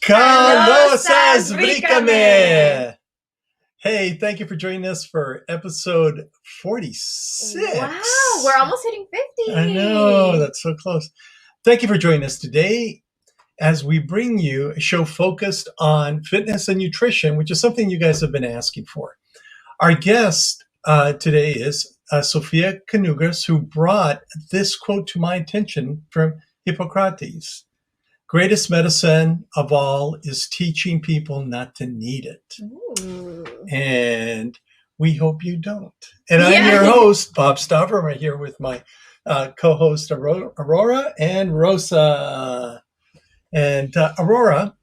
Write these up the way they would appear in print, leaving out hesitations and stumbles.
Kalosas Vrikame! Hey, thank you for joining us for episode 46. Wow, we're almost hitting 50. I know, that's so close. Thank you for joining us today as we bring you a show focused on fitness and nutrition, which is something you guys have been asking for. Our guest today is Sophia Konugres, who brought this quote to my attention from Hippocrates. Greatest medicine of all is teaching people not to need it. Ooh. And we hope you don't. And I'm your host, Bob Stauffer. I'm right here with my co-host, Aurora and Rosa. And Aurora,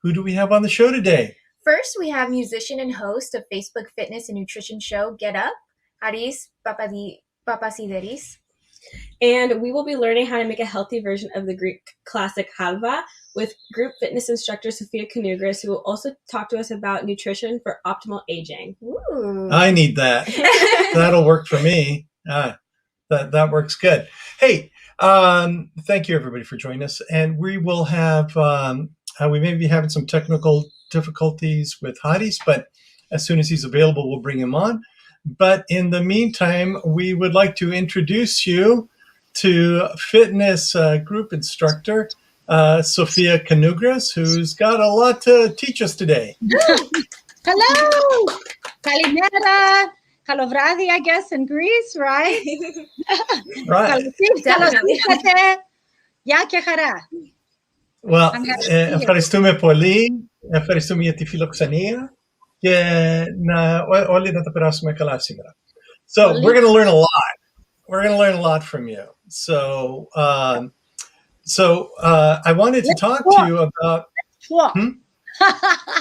who do we have on the show today? First, we have musician and host of Facebook fitness and nutrition show, Get Up, Haris Papasideris. And we will be learning how to make a healthy version of the Greek classic Halva with group fitness instructor Sophia Konugres, who will also talk to us about nutrition for optimal aging. Ooh. I need that. That'll work for me. That works good. Hey, thank you everybody for joining us. And we will have, we may be having some technical difficulties with Hadis, but as soon as he's available, we'll bring him on. But in the meantime, we would like to introduce you to fitness group instructor, Sophia Konugres, who's got a lot to teach us today. Hello! Kalimera! Kalovradi, I guess, in Greece, right? Right. Well, ευχαριστούμε πολύ. Ευχαριστούμε για τη φιλοξενία. Και όλοι να τα περάσουμε καλά σήμερα. So we're going to learn a lot. We're going to learn a lot from you. So I wanted to talk to you about.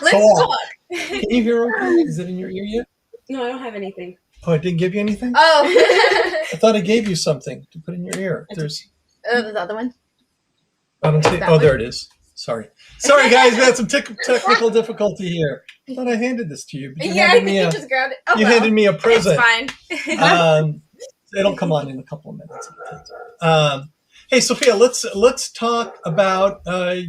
Let's talk. Can you hear okay? Is it in your ear yet? No, I don't have anything. Oh, I didn't give you anything? Oh. I thought I gave you something to put in your ear. There's the other one. I don't see. Oh, there it is. Sorry, guys. We had some technical difficulty here. I thought I handed this to you. But you I think you just grabbed it. Oh, handed me a present. It's fine. It'll come on in a couple of minutes. Hey, Sophia, let's talk about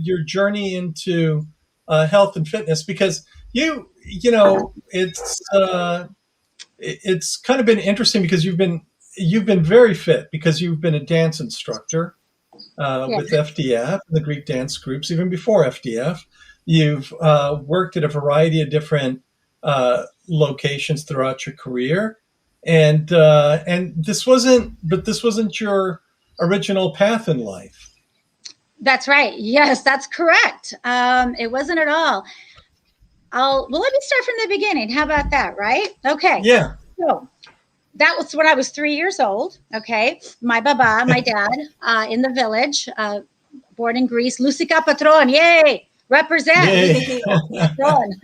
your journey into health and fitness, because you know it's kind of been interesting because you've been very fit because you've been a dance instructor. With FDF, the Greek dance groups, even before FDF. You've worked at a variety of different locations throughout your career. And this wasn't your original path in life. That's right. Yes, that's correct. It wasn't at all. Let me start from the beginning. How about that, right? Okay. Yeah. So that was when I was 3 years old. Okay. My baba, my dad, in the village, born in Greece. Lusika Patron, yay! Represent. Yay.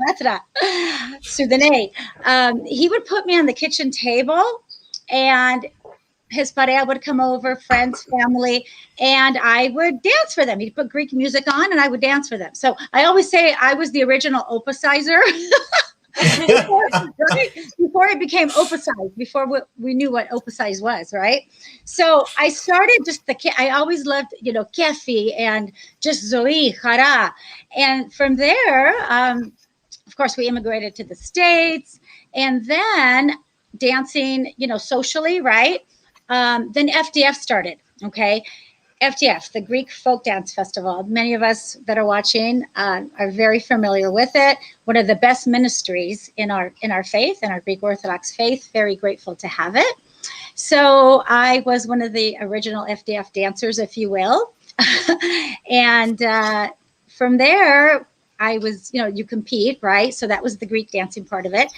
Patron, he would put me on the kitchen table, and his parea would come over, friends, family, and I would dance for them. He'd put Greek music on, and I would dance for them. So I always say I was the original Opa-sizer. Before it became Opa-size, before we knew what Opa-size was, right? So I started I always loved, kefi and just Zoe, Hara. And from there, of course, we immigrated to the States, and then dancing, socially, right? Then FDF started, okay? FDF, the Greek Folk Dance Festival. Many of us that are watching are very familiar with it. One of the best ministries in our faith, in our Greek Orthodox faith. Very grateful to have it. So I was one of the original FDF dancers, if you will. And from there, I was, you compete, right? So that was the Greek dancing part of it,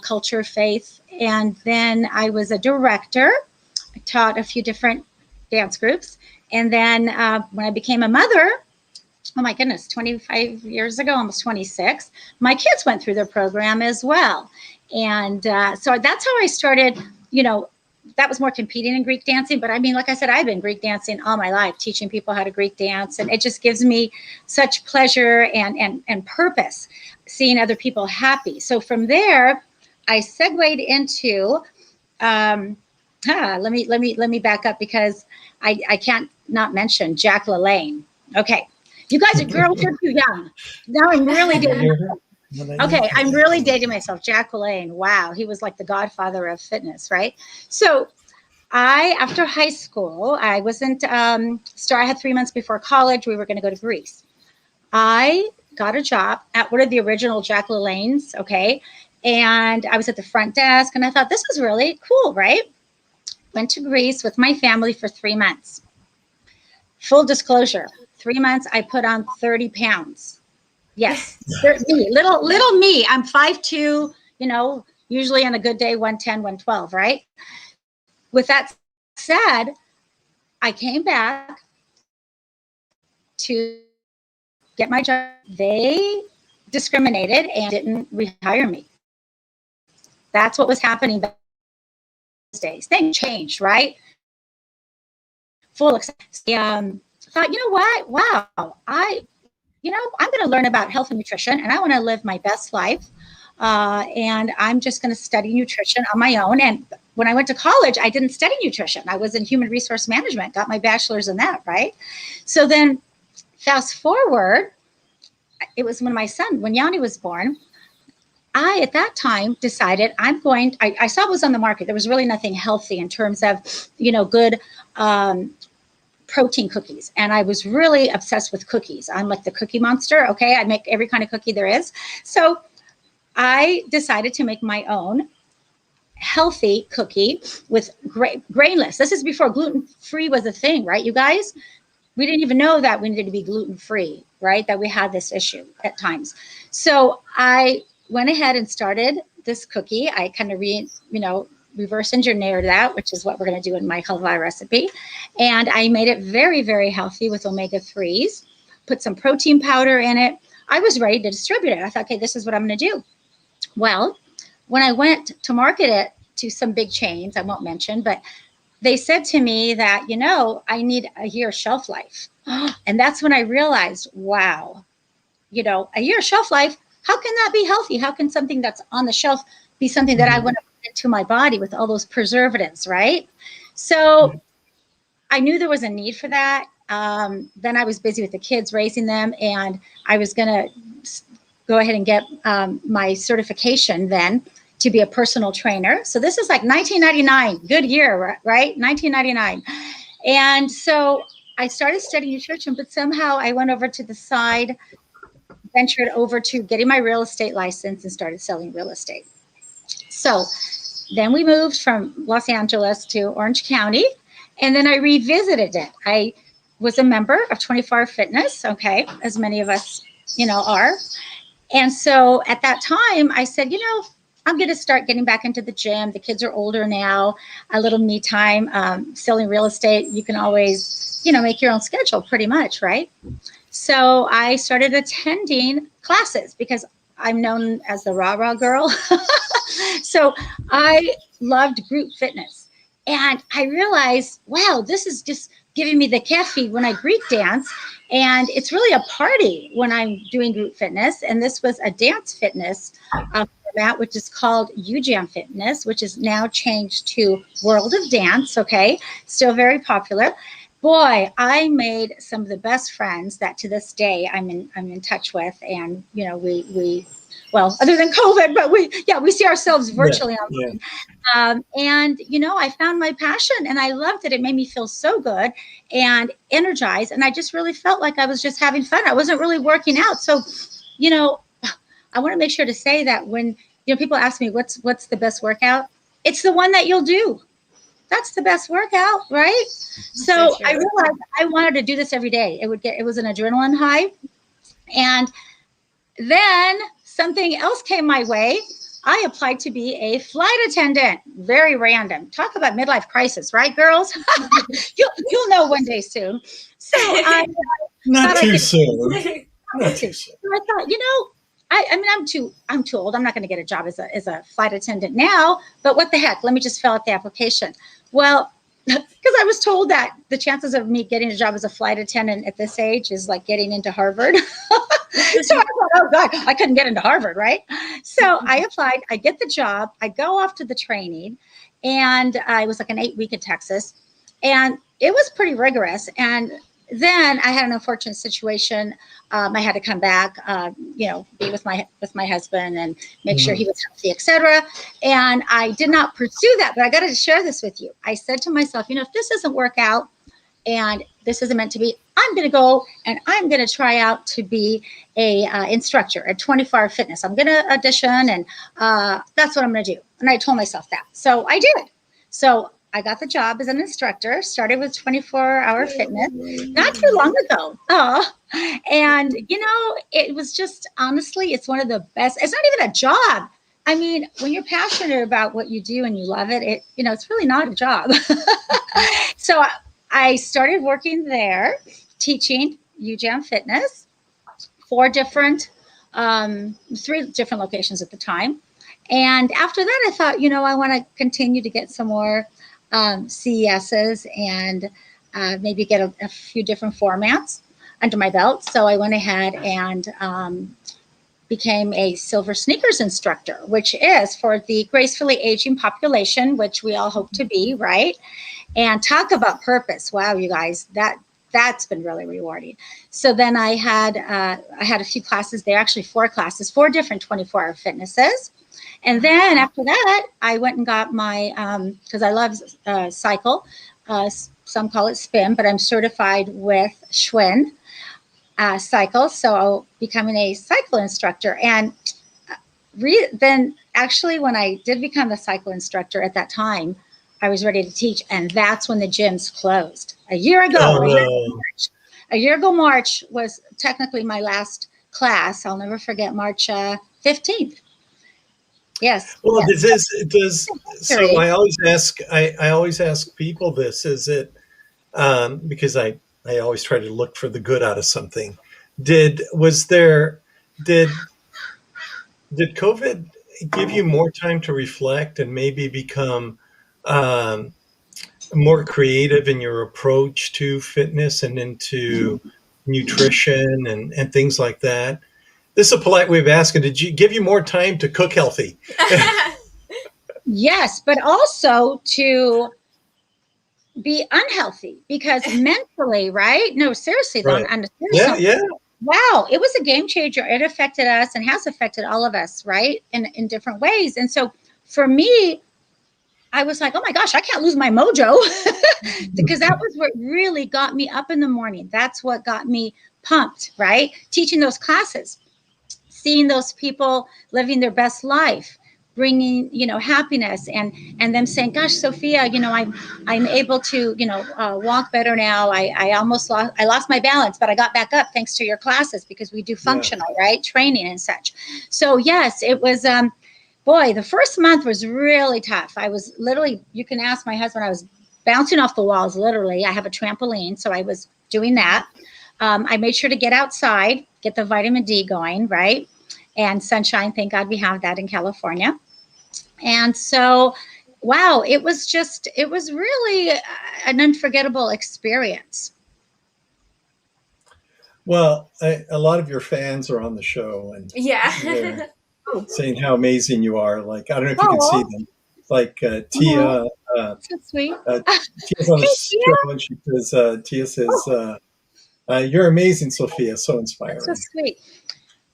culture, faith. And then I was a director. I taught a few different dance groups. And then when I became a mother, oh my goodness, 25 years ago, almost 26, my kids went through their program as well. And so that's how I started, that was more competing in Greek dancing. But I mean, like I said, I've been Greek dancing all my life, teaching people how to Greek dance. And it just gives me such pleasure and purpose, seeing other people happy. So from there, I segued into, let me back up because I can't not mention Jack LaLanne. Okay. You guys are girls, you're too young. Now I'm really dating. Okay, I'm really dating myself. Jack LaLanne. Wow, he was like the godfather of fitness, right? So after high school, I wasn't, I had 3 months before college. We were going to go to Greece. I got a job at one of the original Jack LaLanne's, okay? And I was at the front desk, and I thought, this is really cool, right? Went to Greece with my family for 3 months. Full disclosure, 3 months, I put on 30 pounds. Yes, me, little me. I'm 5'2", usually on a good day, 110, 112, right? With that said, I came back to get my job. They discriminated and didn't rehire me. That's what was happening those days. Things changed, right? Thought, you know what? Wow, I'm going to learn about health and nutrition, and I want to live my best life. And I'm just going to study nutrition on my own. And when I went to college, I didn't study nutrition. I was in human resource management, got my bachelor's in that, right? So then fast forward, it was when Yanni was born, I, at that time, decided I saw what was on the market. There was really nothing healthy in terms of, good protein cookies. And I was really obsessed with cookies. I'm like the cookie monster. Okay. I make every kind of cookie there is. So I decided to make my own healthy cookie with grainless. This is before gluten-free was a thing, right, you guys? We didn't even know that we needed to be gluten-free, right? That we had this issue at times. So I went ahead and started this cookie. I kind of reverse engineered that, which is what we're going to do in my halva recipe. And I made it very, very healthy with omega-3s, put some protein powder in it. I was ready to distribute it. I thought, okay, this is what I'm going to do. Well, when I went to market it to some big chains, I won't mention, but they said to me that, I need a year shelf life. And that's when I realized, wow, a year shelf life, how can that be healthy? How can something that's on the shelf be something that I want to put into my body with all those preservatives, right? So I knew there was a need for that. Then I was busy with the kids, raising them, and I was going to go ahead and get my certification then to be a personal trainer. So this is like 1999, good year, right? 1999. And so I started studying nutrition, but somehow I went over to the side, ventured over to getting my real estate license and started selling real estate. So then we moved from Los Angeles to Orange County, and then I revisited it. I was a member of 24 Hour Fitness, okay, as many of us, are. And so at that time, I said, I'm going to start getting back into the gym. The kids are older now, a little me time, selling real estate. You can always, make your own schedule pretty much, right? So I started attending classes because I'm known as the rah-rah girl. So I loved group fitness. And I realized, wow, this is just giving me the caffeine when I Greek dance. And it's really a party when I'm doing group fitness. And this was a dance fitness format, which is called UJAM Fitness, which is now changed to World of Dance. Okay, still very popular. Boy, I made some of the best friends that to this day I'm in touch with. And, we well, other than COVID, but we see ourselves virtually online. And, I found my passion and I loved it. It made me feel so good and energized. And I just really felt like I was just having fun. I wasn't really working out. So, I want to make sure to say that when, people ask me, what's the best workout? It's the one that you'll do. That's the best workout, right? So I realized I wanted to do this every day. It was an adrenaline high. And then something else came my way. I applied to be a flight attendant. Very random. Talk about midlife crisis, right, girls? You'll know one day soon. So not too soon. Not too soon. So I thought, I'm too old. I'm not going to get a job as a flight attendant now. But what the heck? Let me just fill out the application. Well, because I was told that the chances of me getting a job as a flight attendant at this age is like getting into Harvard. So I thought, oh God, I couldn't get into Harvard, right? So I applied, I get the job, I go off to the training, and I was like an 8-week in Texas, and it was pretty rigorous. And then I had an unfortunate situation. I had to come back, be with my husband and make sure he was healthy, etc. And I did not pursue that, but I got to share this with you. I said to myself, if this doesn't work out and this isn't meant to be, I'm going to go and I'm going to try out to be a instructor at 24-hour fitness. I'm going to audition, and that's what I'm going to do. And I told myself that. So I did. So I got the job as an instructor, started with 24-hour fitness not too long ago. And, it was just, honestly, it's one of the best. It's not even a job. I mean, when you're passionate about what you do and you love it, it's really not a job. So I started working there, teaching UJAM Fitness, 3 different locations at the time. And after that, I thought, I want to continue to get some more CESs and maybe get a few different formats under my belt. So I went ahead and became a silver sneakers instructor, which is for the gracefully aging population, which we all hope to be, right? And talk about purpose. Wow, you guys, that's been really rewarding. So then I had a few classes there, actually 4 classes, 4 different 24-hour fitnesses. And then after that, I went and got my, because I love cycle, some call it spin, but I'm certified with Schwinn cycle. So becoming a cycle instructor. And then actually when I did become a cycle instructor at that time, I was ready to teach. And that's when the gyms closed. A year ago, March was technically my last class. I'll never forget March 15th. Yes. Well, yes. So I always ask people this, is it, because I always try to look for the good out of something. Did COVID give you more time to reflect and maybe become more creative in your approach to fitness and into nutrition and things like that? This is a polite way of asking, did you give you more time to cook healthy? Yes, but also to be unhealthy because mentally, right? No, seriously, Right. Yeah. Wow, it was a game changer. It affected us and has affected all of us, right? In different ways. And so for me, I was like, oh my gosh, I can't lose my mojo because that was what really got me up in the morning. That's what got me pumped, right? Teaching those classes, seeing those people living their best life, bringing, happiness and them saying, gosh, Sophia, I'm able to, walk better now. I lost my balance, but I got back up thanks to your classes because we do functional, right? Training and such. So yes, it was, boy, the first month was really tough. I was literally, you can ask my husband, I was bouncing off the walls, literally. I have a trampoline, so I was doing that. I made sure to get outside, get the vitamin D going, right? And sunshine, thank God we have that in California. And so, wow, it was really an unforgettable experience. Well, a lot of your fans are on the show and they're saying how amazing you are. Like, I don't know if you can see them. Like Tia, so sweet. Tia's on the show and she says, Tia says, you're amazing, Sophia. So inspiring. That's so sweet.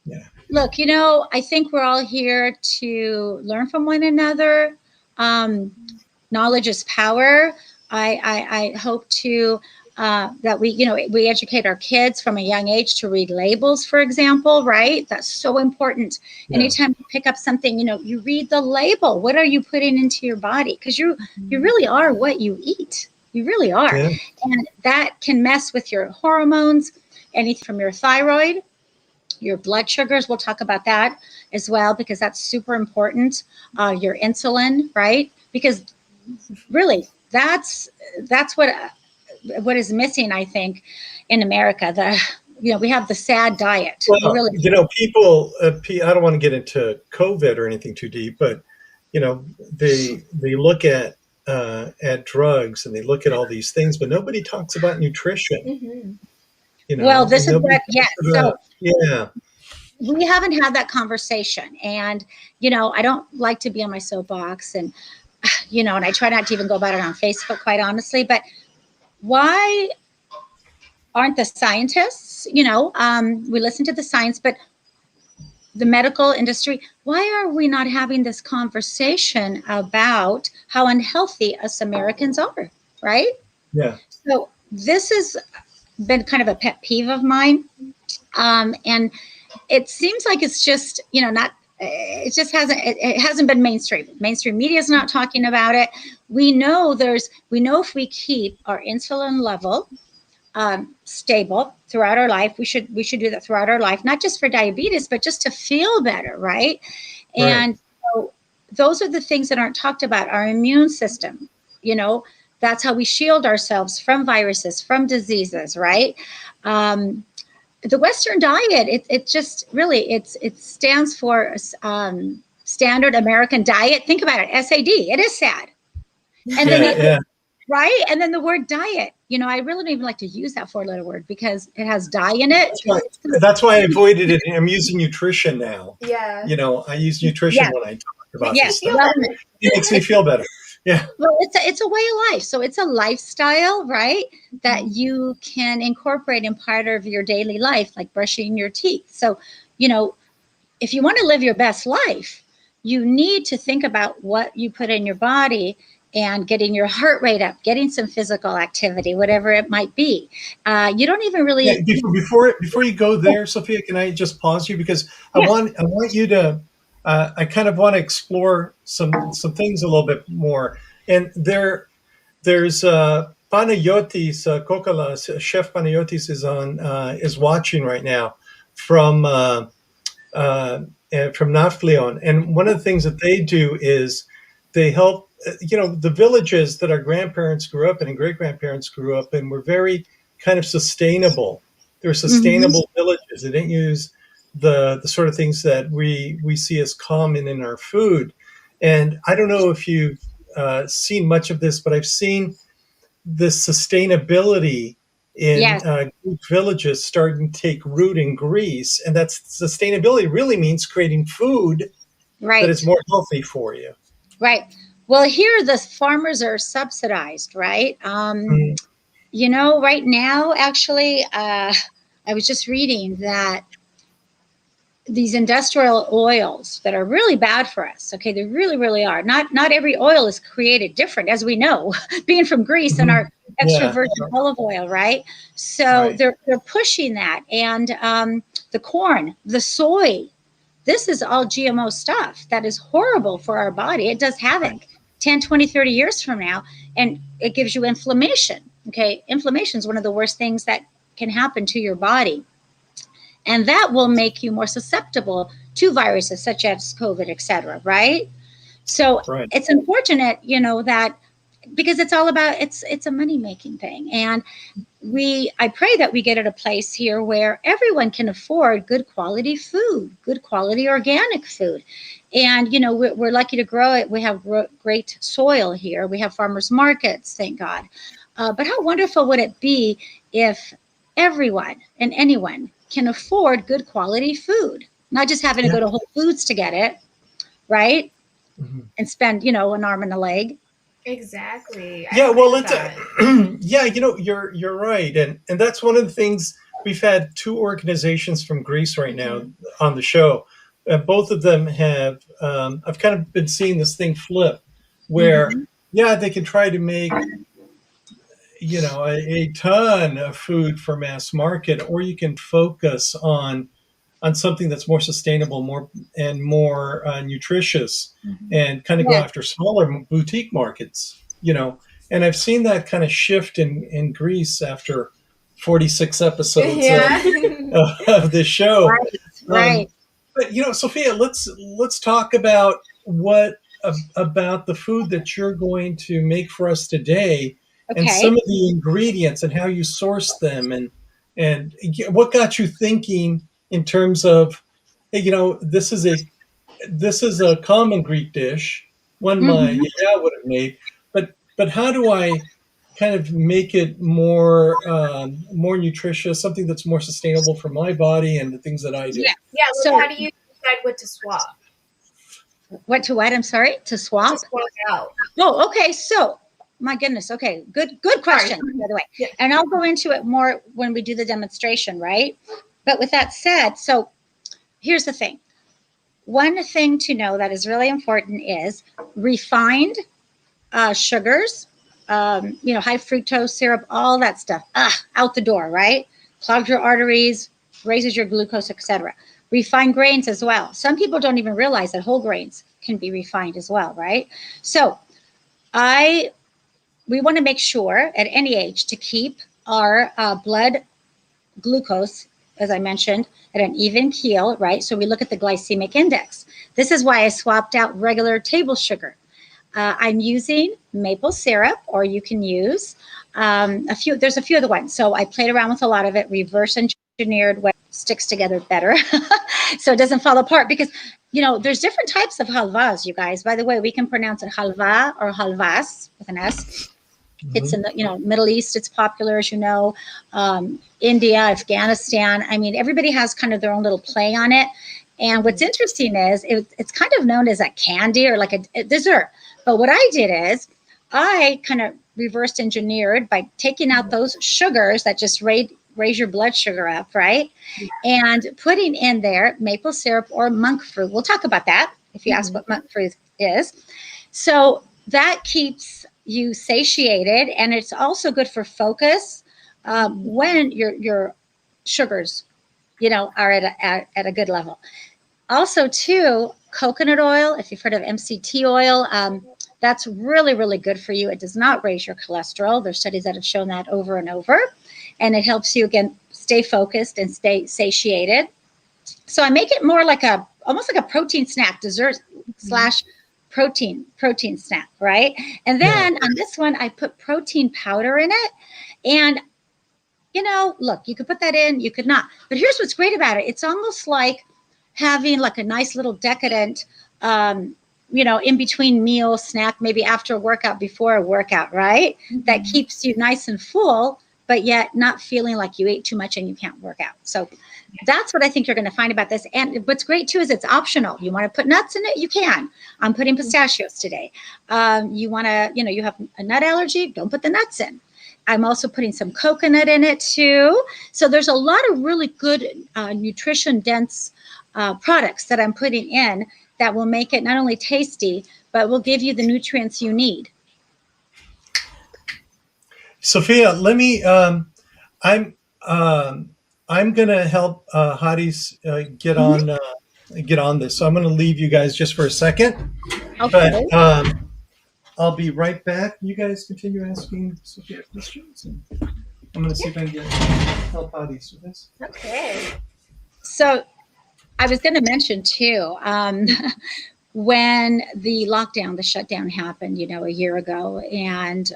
Yeah. Look, I think we're all here to learn from one another. Knowledge is power. I hope to that we educate our kids from a young age to read labels, for example, right? That's so important. Yeah. Anytime you pick up something, you read the label. What are you putting into your body? Because you really are what you eat. You really are. Yeah. And that can mess with your hormones, anything from your thyroid, your blood sugars. We'll talk about that as well, because that's super important. Your insulin, right? Because really, that's what is missing, I think, in America. We have the sad diet. Well, people, I don't want to get into COVID or anything too deep, but, they look at drugs and they look at all these things, but nobody talks about nutrition. Mm-hmm. Well, this is what, yes. So yeah. We haven't had that conversation. And, I don't like to be on my soapbox and, and I try not to even go about it on Facebook, quite honestly. But why aren't the scientists. You know, we listen to the science, but the medical industry, why are we not having this conversation about how unhealthy us Americans are, right? Yeah. So this has been kind of a pet peeve of mine. And it seems like it's just, you know, not, it just hasn't, it hasn't been mainstream. Mainstream media is not talking about it. We know if we keep our insulin level stable throughout our life, we should do that throughout our life, not just for diabetes, but just to feel better, right? And so those are the things that aren't talked about. Our immune system, you know, that's how we shield ourselves from viruses, from diseases, right? The Western diet, it just really, it stands for Standard American Diet. Think about it, SAD. It is sad. And then right? And then the word diet, you know, I really don't even like to use that four-letter word because it has dye in it. That's why I avoided it. I'm using nutrition now. Yeah. You know, I use nutrition when I talk about this stuff. Well, It makes me feel better. Yeah. Well, it's a way of life. So it's a lifestyle, right? That you can incorporate in part of your daily life, like brushing your teeth. So, you know, if you want to live your best life, you need to think about what you put in your body and getting your heart rate up, getting some physical activity, whatever it might be. You don't even really. Yeah, before you go there, Sophia, can I just pause you because I want you to. I kind of want to explore some things a little bit more. And there's Panayotis Kokalas, Chef Panayotis is watching right now from Nafleon. And one of the things that they do is they help, you know, the villages that our grandparents grew up in and great-grandparents grew up in were very kind of sustainable. They're sustainable villages. They didn't use the sort of things that we see as common in our food. And I don't know if you've seen much of this, but I've seen this sustainability in Greek villages starting to take root in Greece. And that's sustainability really means creating food that is more healthy for you. Right. Well, here the farmers are subsidized, right? You know, right now, actually, I was just reading that these industrial oils that are really bad for us. Okay, they really, really are. Not every oil is created different, as we know, being from Greece and our extra virgin olive oil, right? So they're pushing that, and the corn, the soy. This is all GMO stuff that is horrible for our body. It does havoc 10, 20, 30 years from now, and it gives you inflammation. Okay, inflammation is one of the worst things that can happen to your body. And that will make you more susceptible to viruses such as COVID, et cetera, right? So it's unfortunate, you know, that because it's all about, it's a money-making thing. And I pray that we get at a place here where everyone can afford good quality food, good quality organic food. And, you know, we're lucky to grow it. We have great soil here. We have farmers markets, thank God. But how wonderful would it be if everyone and anyone can afford good quality food, not just having to go to Whole Foods to get it, right? And spend, you know, an arm and a leg. Exactly. Yeah, well, it's you know, you're right, and that's one of the things. We've had two organizations from Greece right now on the show. Both of them have. I've kind of been seeing this thing flip, where they can try to make, you know, a ton of food for mass market, or you can focus on something that's more sustainable, more nutritious, and kind of go after smaller boutique markets, you know. And I've seen that kind of shift in Greece after 46 episodes of this show. Right. But, you know, Sophia, let's talk about about the food that you're going to make for us today. And some of the ingredients and how you source them, and what got you thinking in terms of, hey, you know, this is a common Greek dish, one my Yaya would have made, but how do I kind of make it more nutritious, something that's more sustainable for my body and the things that I do? Yeah. So how do you decide what to swap? What to what? I'm sorry, to swap? To swap out. Oh, okay. So my goodness. Okay. Good question, by the way. Yeah. And I'll go into it more when we do the demonstration, right? But with that said, so here's the thing. One thing to know that is really important is refined sugars, high fructose syrup, all that stuff, out the door, right? Clogs your arteries, raises your glucose, etc. Refined grains as well. Some people don't even realize that whole grains can be refined as well, right? So we want to make sure at any age to keep our blood glucose, as I mentioned, at an even keel, right? So we look at the glycemic index. This is why I swapped out regular table sugar. I'm using maple syrup, or you can use there's a few other ones. So I played around with a lot of it, reverse engineered what sticks together better so it doesn't fall apart, because there's different types of halvas, you guys. By the way, we can pronounce it halva or halvas with an S. It's in the Middle East. It's popular, as you know. India, Afghanistan. I mean, everybody has kind of their own little play on it. And what's interesting is it's kind of known as a candy or like a dessert. But what I did is I kind of reversed engineered by taking out those sugars that just raise your blood sugar up, right? And putting in there maple syrup or monk fruit. We'll talk about that if you ask what monk fruit is. So that keeps you satiated, and it's also good for focus when your sugars, are at a good level. Also, too, coconut oil. If you've heard of MCT oil, that's really, really good for you. It does not raise your cholesterol. There's studies that have shown that over and over, and it helps you again stay focused and stay satiated. So I make it more like almost like a protein snack, dessert / protein snack, right? And then on this one, I put protein powder in it. And, look, you could put that in, you could not. But here's what's great about it. It's almost like having like a nice little decadent, in between meal snack, maybe after a workout, before a workout, right? That keeps you nice and full, but yet not feeling like you ate too much and you can't work out. So that's what I think you're going to find about this. And what's great too is it's optional. You want to put nuts in it, you can. I'm putting pistachios today. You want to, you have a nut allergy, don't put the nuts in. I'm also putting some coconut in it too. So there's a lot of really good nutrition dense products that I'm putting in that will make it not only tasty, but will give you the nutrients you need. Sophia, let me. I'm going to help Hadis get on this. So I'm going to leave you guys just for a second. Okay. But I'll be right back. You guys continue asking Sophia questions. And I'm going to see if I can help Hadis with this. Okay. So I was going to mention too, when the shutdown happened, a year ago, and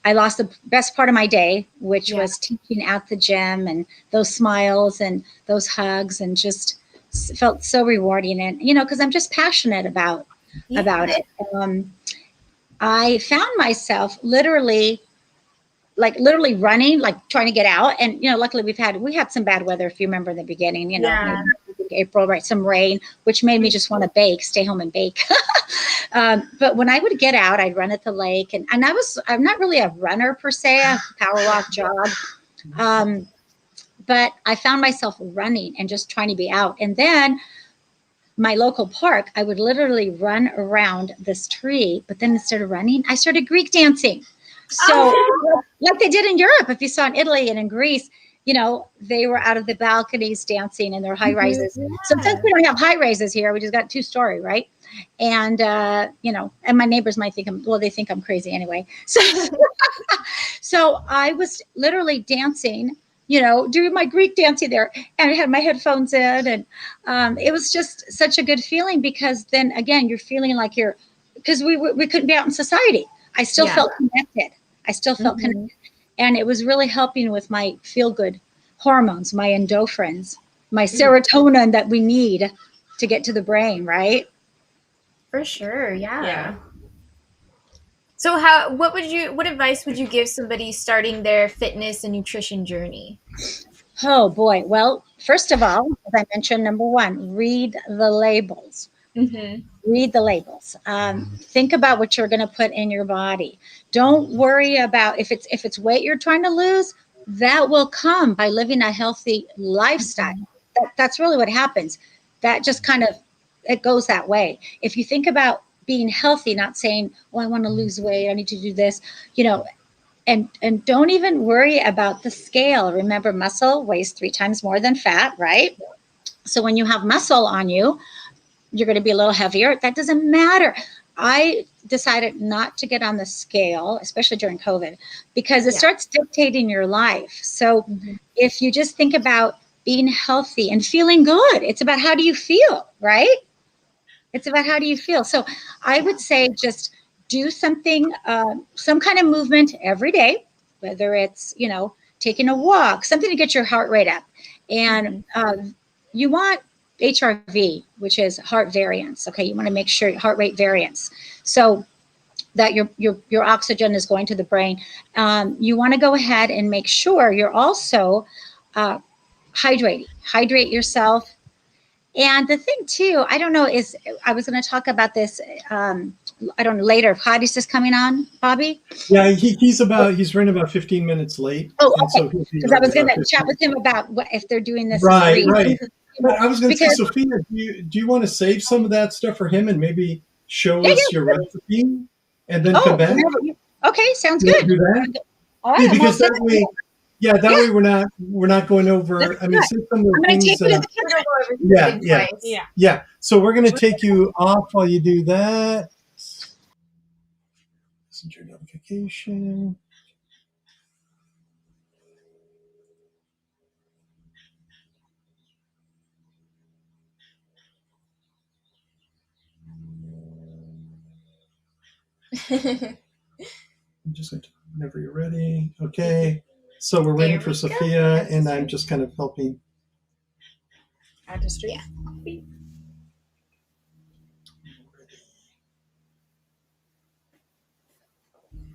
I lost the best part of my day, which was teaching at the gym, and those smiles and those hugs, and just felt so rewarding. And, because I'm just passionate about it. I found myself literally running, like trying to get out. And, luckily we had some bad weather, if you remember in the beginning, April, right? Some rain, which made me just want to stay home and bake. But when I would get out, I'd run at the lake, and I'm not really a runner per se, a power walk, jog. But I found myself running and just trying to be out. And then my local park, I would literally run around this tree, but then instead of running, I started Greek dancing. So like they did in Europe, if you saw in Italy and in Greece, they were out of the balconies dancing in their high rises. Yeah. Sometimes we don't have high rises here. We just got 2-story, right? And, and my neighbors might think they think I'm crazy anyway. So I was literally dancing, doing my Greek dancing there, and I had my headphones in, and it was just such a good feeling, because then again, you're feeling like because we couldn't be out in society. I still felt connected. Connected. And it was really helping with my feel-good hormones, my endorphins, my serotonin that we need to get to the brain, right? For sure, yeah. So what advice would you give somebody starting their fitness and nutrition journey? Oh boy. Well, first of all, as I mentioned, number one, read the labels. Read the labels. Think about what you're going to put in your body. Don't worry about if it's weight you're trying to lose. That will come by living a healthy lifestyle. That's really what happens. That just kind of, it goes that way. If you think about being healthy, not saying, "Oh, I want to lose weight. I need to do this," and don't even worry about the scale. Remember, muscle weighs 3 times more than fat, right? So when you have muscle on you, you're going to be a little heavier. That doesn't matter. I decided not to get on the scale, especially during COVID, because it starts dictating your life. So if you just think about being healthy and feeling good, it's about how do you feel, right? It's about how do you feel. So I would say just do something, some kind of movement every day, whether it's, taking a walk, something to get your heart rate up. And you want HRV, which is heart variance. Okay, you want to make sure heart rate variance, so that your oxygen is going to the brain. You want to go ahead and make sure you're also hydrating. Hydrate yourself. And the thing too, I don't know, is I was going to talk about this. I don't know later. If Hadis is coming on, Bobby. Yeah, he's running about 15 minutes late. Oh, and okay. so he'll be Because I was going about to 15. chat with him about if they're doing this. Right. But I was going to say, Because- Sophia, do you want to save some of that stuff for him and maybe show Yeah, us your recipe and then come back? Okay, sounds You wanna good. do that? All right, Because that way, that way we're not going over. I mean, since some of the I'm going to things. take you to the kitchen. Yeah. So we're going to take you off while you do that. Messenger notification. I'm just going to, whenever you're ready. Okay. So we're waiting for Sophia, and I'm just kind of helping.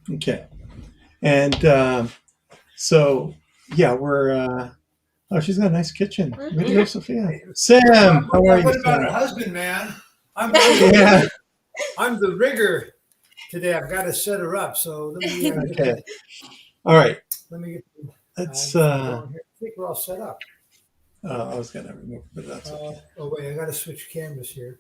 Okay. And so, we're. Oh, she's got a nice kitchen. Way to go, Sophia. Sam, how are you? What about Sam? her husband, man? I'm the rigger today. I've got to set her up. So let me. Okay. All right. Let me get. Let's. I think we're all set up. I was gonna remove, but that's okay. Oh wait, I got to switch cameras here.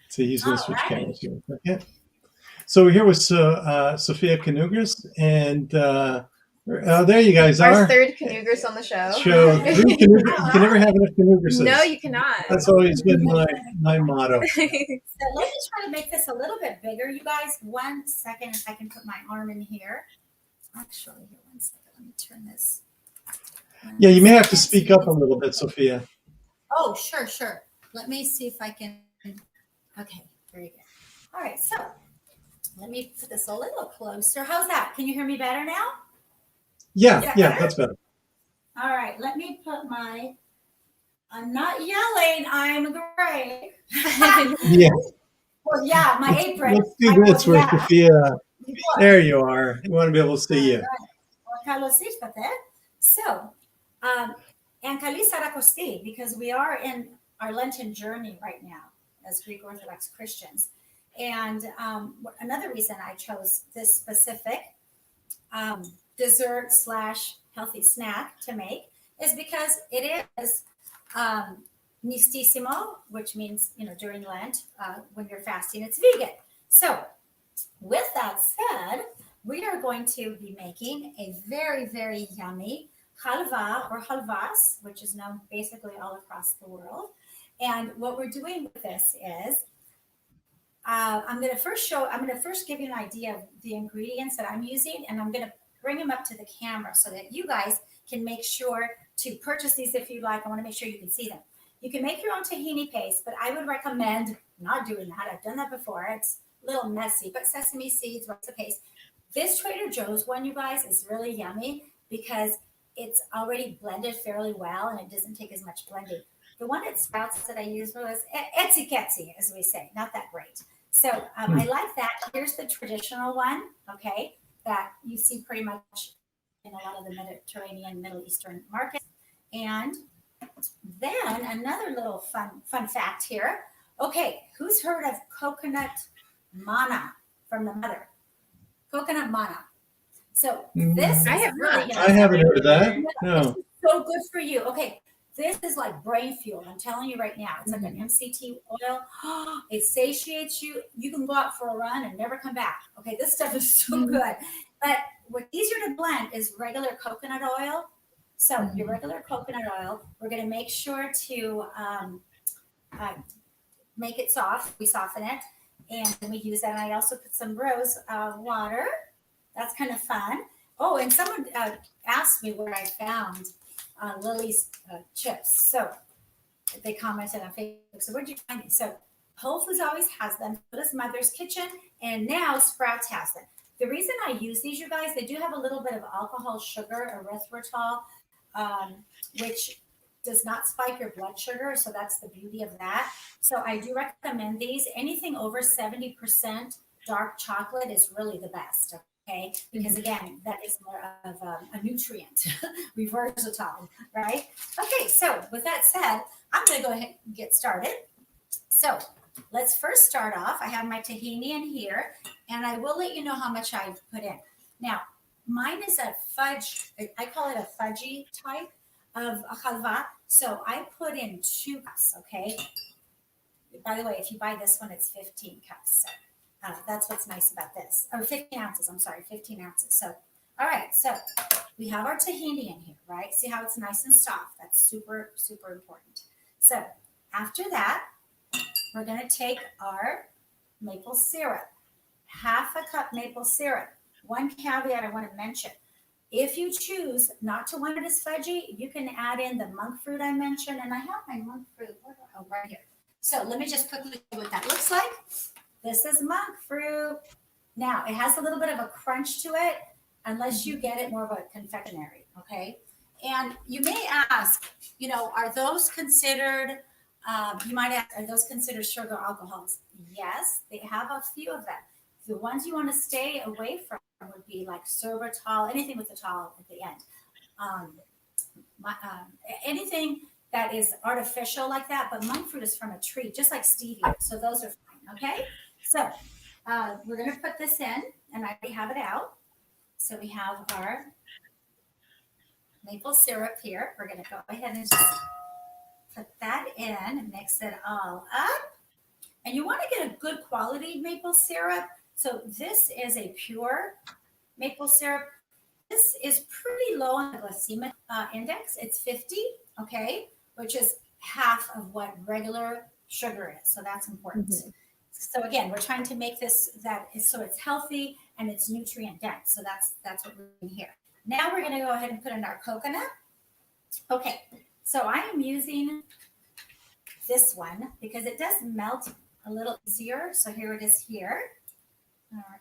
So he's going to switch cameras here. Okay. So we're here with Sophia Konugres, and there you guys are. Our third Konugres on the show. You can never have enough Konugreses. No, you cannot. That's always been my motto. So let me try to make this a little bit bigger, you guys. 1 second, if I can put my arm in here. Actually, here, 1 second. Let me turn this. Yeah, you may have to speak up a little bit, Sophia. Oh, sure. Let me see if I can. Okay, very good. All right, so let me put this a little closer. How's that? Can you hear me better now? Yeah, better? That's better. All right, let me put I'm not yelling, I'm great. Yeah. Well, yeah, my apron. Let's do this where Sophia. There you are. We want to be able to see you. So, and Kalisa Rakosti, because we are in our Lenten journey right now as Greek Orthodox Christians. And another reason I chose this specific dessert / healthy snack to make is because it is nistissimo, which means, during Lent, when you're fasting, it's vegan. So with that said, we are going to be making a very, very yummy halva or halvas, which is known basically all across the world. And what we're doing with this is I'm going to first give you an idea of the ingredients that I'm using, and I'm going to bring them up to the camera so that you guys can make sure to purchase these if you like. I want to make sure you can see them. You can make your own tahini paste, but I would recommend not doing that. I've done that before. It's a little messy, but sesame seeds, rice paste. This Trader Joe's one, you guys, is really yummy because it's already blended fairly well and it doesn't take as much blending. The one at Sprouts that I used was etsy ketsy, as we say, not that great. So I like that. Here's the traditional one, that you see pretty much in a lot of the Mediterranean, Middle Eastern markets. And then another little fun fact here. Okay, who's heard of coconut manna from the mother? Coconut manna. So this is really I haven't heard of that. No. This is so good for you. Okay, this is like brain fuel. I'm telling you right now. It's like an MCT oil. It satiates you. You can go out for a run and never come back. Okay, this stuff is so good. But what's easier to blend is regular coconut oil. So your regular coconut oil, we're going to make sure to make it soft. We soften it, and we use that. And I also put some rose water. That's kind of fun. Oh, and someone asked me where I found Lily's chips. So they commented on Facebook. So where'd you find these? So Whole Foods always has them. So does Mother's Kitchen, and now Sprouts has them. The reason I use these, you guys, they do have a little bit of alcohol, sugar, erythritol, which does not spike your blood sugar. So that's the beauty of that. So I do recommend these. Anything over 70% dark chocolate is really the best. Okay, because again, that is more of a nutrient, resveratrol, right? Okay, so with that said, I'm going to go ahead and get started. So let's first start off. I have my tahini in here, and I will let you know how much I've put in. Now, mine is a fudge, I call it a fudgy type of halva. So I put in 2 cups, okay? By the way, if you buy this one, it's 15 cups. So that's what's nice about this. Or 15 ounces, I'm sorry, 15 ounces. So, all right, so we have our tahini in here, right? See how it's nice and soft? That's super, super important. So after that, we're going to take our maple syrup, 1/2 cup maple syrup. One caveat I want to mention. If you choose not to want it as fudgy, you can add in the monk fruit I mentioned. And I have my monk fruit, right here. So let me just quickly see what that looks like. This is monk fruit. Now, it has a little bit of a crunch to it, unless you get it more of a confectionery, okay? And you may ask, are those considered, you might ask, are those considered sugar alcohols? Yes, they have a few of them. The ones you want to stay away from would be like sorbitol, anything with the tol at the end. Anything that is artificial like that, but monk fruit is from a tree, just like stevia. So those are fine, okay? So we're going to put this in, and I already have it out. So we have our maple syrup here. We're going to go ahead and just put that in and mix it all up. And you want to get a good quality maple syrup. So this is a pure maple syrup. This is pretty low on the glycemic index. It's 50, okay, which is half of what regular sugar is. So that's important. Mm-hmm. So again, we're trying to make this so it's healthy and it's nutrient dense. So that's what we're doing here. Now we're going to go ahead and put in our coconut. Okay, so I am using this one because it does melt a little easier. So here it is here.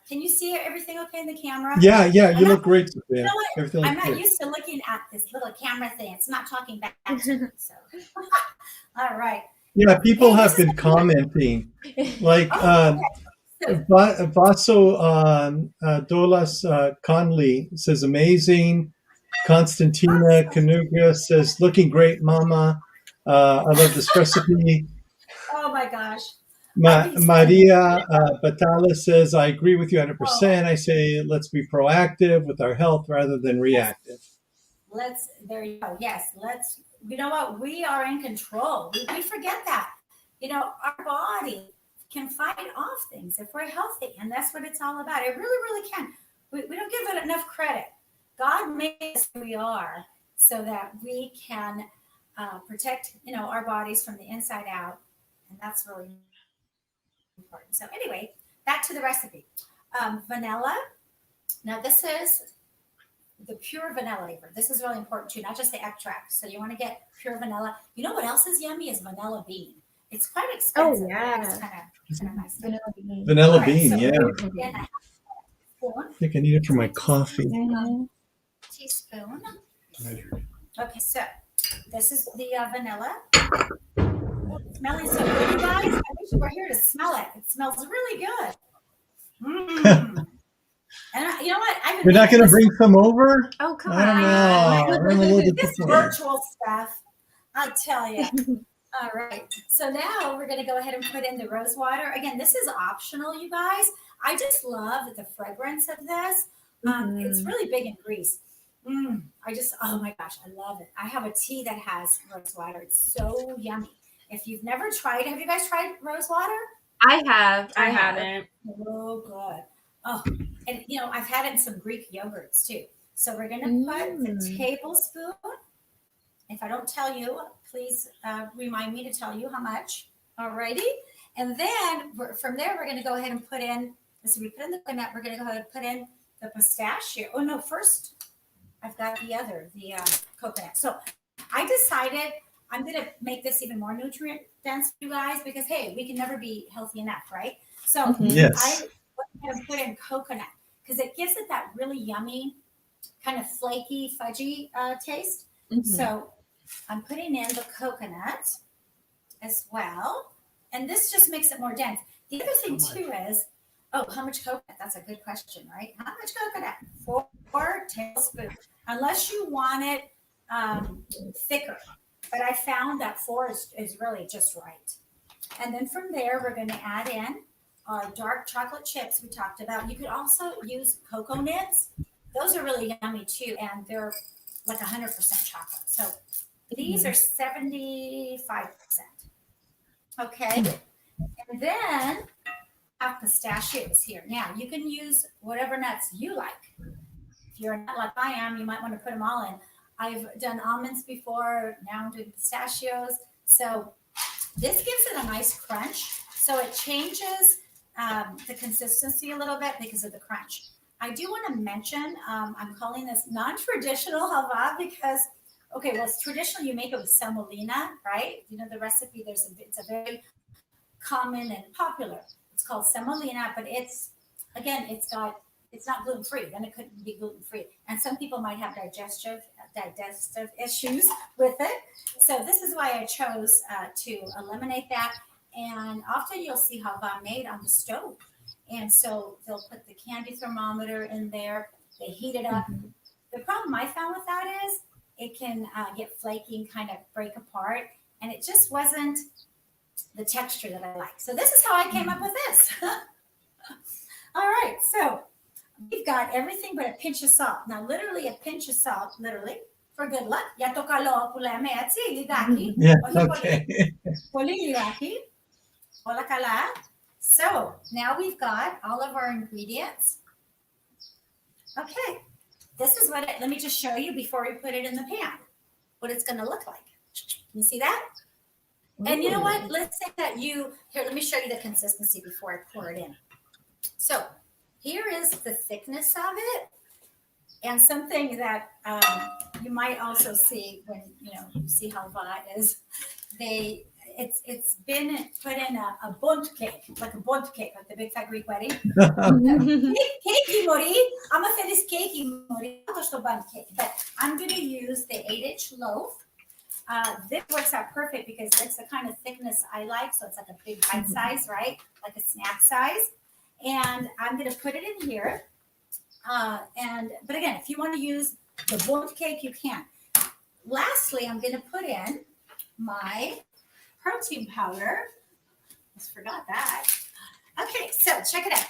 Can you see everything okay in the camera? Yeah, you look great, Sophia. I'm not used to looking at this little camera thing. It's not talking back to me. So, all right. Yeah, people have been commenting, like Vaso Dolas Conley says amazing. Constantina Konugres says looking great, Mama. I love this recipe. Oh my gosh. Maria Batala says, I agree with you 100%. I say, let's be proactive with our health rather than reactive. There you go. Yes, you know what? We are in control. We forget that. Our body can fight off things if we're healthy. And that's what it's all about. It really, really can. We don't give it enough credit. God made us who we are so that we can protect, our bodies from the inside out. And that's really important. So anyway, back to the recipe. Vanilla. Now this is the pure vanilla flavor. This is really important too, not just the extract. So you want to get pure vanilla. You know what else is yummy is vanilla bean. It's quite expensive. Oh yeah, it's kind of nice. Vanilla bean. Vanilla right, bean, so yeah. I think I need it for my coffee. Teaspoon. Okay, so this is the vanilla. Smelling so good, you guys. I wish you were here to smell it. It smells really good. And you know what? You're not going to bring some over? Oh, come I don't on. know. I'm a little this disappointed. virtual stuff. I'll tell you. All right. So now we're going to go ahead and put in the rose water. Again, this is optional, you guys. I just love the fragrance of this. It's really big in Greece. Oh my gosh, I love it. I have a tea that has rose water. It's so yummy. If you've never tried, have you guys tried rose water? I have. I haven't. Oh, good. Oh, and you know, I've had it in some Greek yogurts too. So we're going to put the tablespoon. If I don't tell you, please remind me to tell you how much. Alrighty. And then from there, we're going to go ahead and put in, so we put in the coconut, we're going to go ahead and put in the pistachio. Oh no, first I've got the coconut. So I decided I'm going to make this even more nutrient dense for you guys because, hey, we can never be healthy enough, right? So Yes. I went ahead and put in coconut because it gives it that really yummy, kind of flaky, fudgy taste. So I'm putting in the coconut as well. And this just makes it more dense. The other thing too is, how much coconut? That's a good question, right? How much coconut? 4 tablespoons. Unless you want it thicker. But I found that 4 is really just right. And then from there, we're going to add in our dark chocolate chips we talked about. You could also use cocoa nibs. Those are really yummy too. And they're like 100% chocolate. So these are 75%. Okay. And then I have pistachios here. Now you can use whatever nuts you like. If you're a nut like I am, you might want to put them all in. I've done almonds before. Now I'm doing pistachios. So this gives it a nice crunch. So it changes the consistency a little bit because of the crunch. I do want to mention, I'm calling this non-traditional halva because, well, it's traditional. You make it with semolina, right? You know the recipe. It's a very common and popular. It's called semolina, but it's not gluten-free. Then it couldn't be gluten-free. And some people might have digestive issues with it. So this is why I chose to eliminate that. And often you'll see halva made on the stove. And so they'll put the candy thermometer in there. They heat it up. The problem I found with that is it can get flaky and kind of break apart. And it just wasn't the texture that I like. So this is how I came up with this. All right. So we've got everything but a pinch of salt. Now, literally a pinch of salt, literally, for good luck. Yeah, okay. So now we've got all of our ingredients. Okay. This is let me just show you before we put it in the pan, what it's going to look like. Can you see that? And you know what? Let's say that here, let me show you the consistency before I pour it in. So here is the thickness of it. And something that you might also see when, you see halva is it's been put in a bunt cake, like the big fat Greek wedding. Cakey mori. I'm a finish cakey mori. But I'm going to use the 8-inch loaf. This works out perfect because it's the kind of thickness I like. So it's like a big bite size, right? Like a snack size. And I'm going to put it in here. But again, if you want to use the bunt cake, you can. Lastly, I'm going to put in my protein powder. Just forgot that. Okay, so check it out.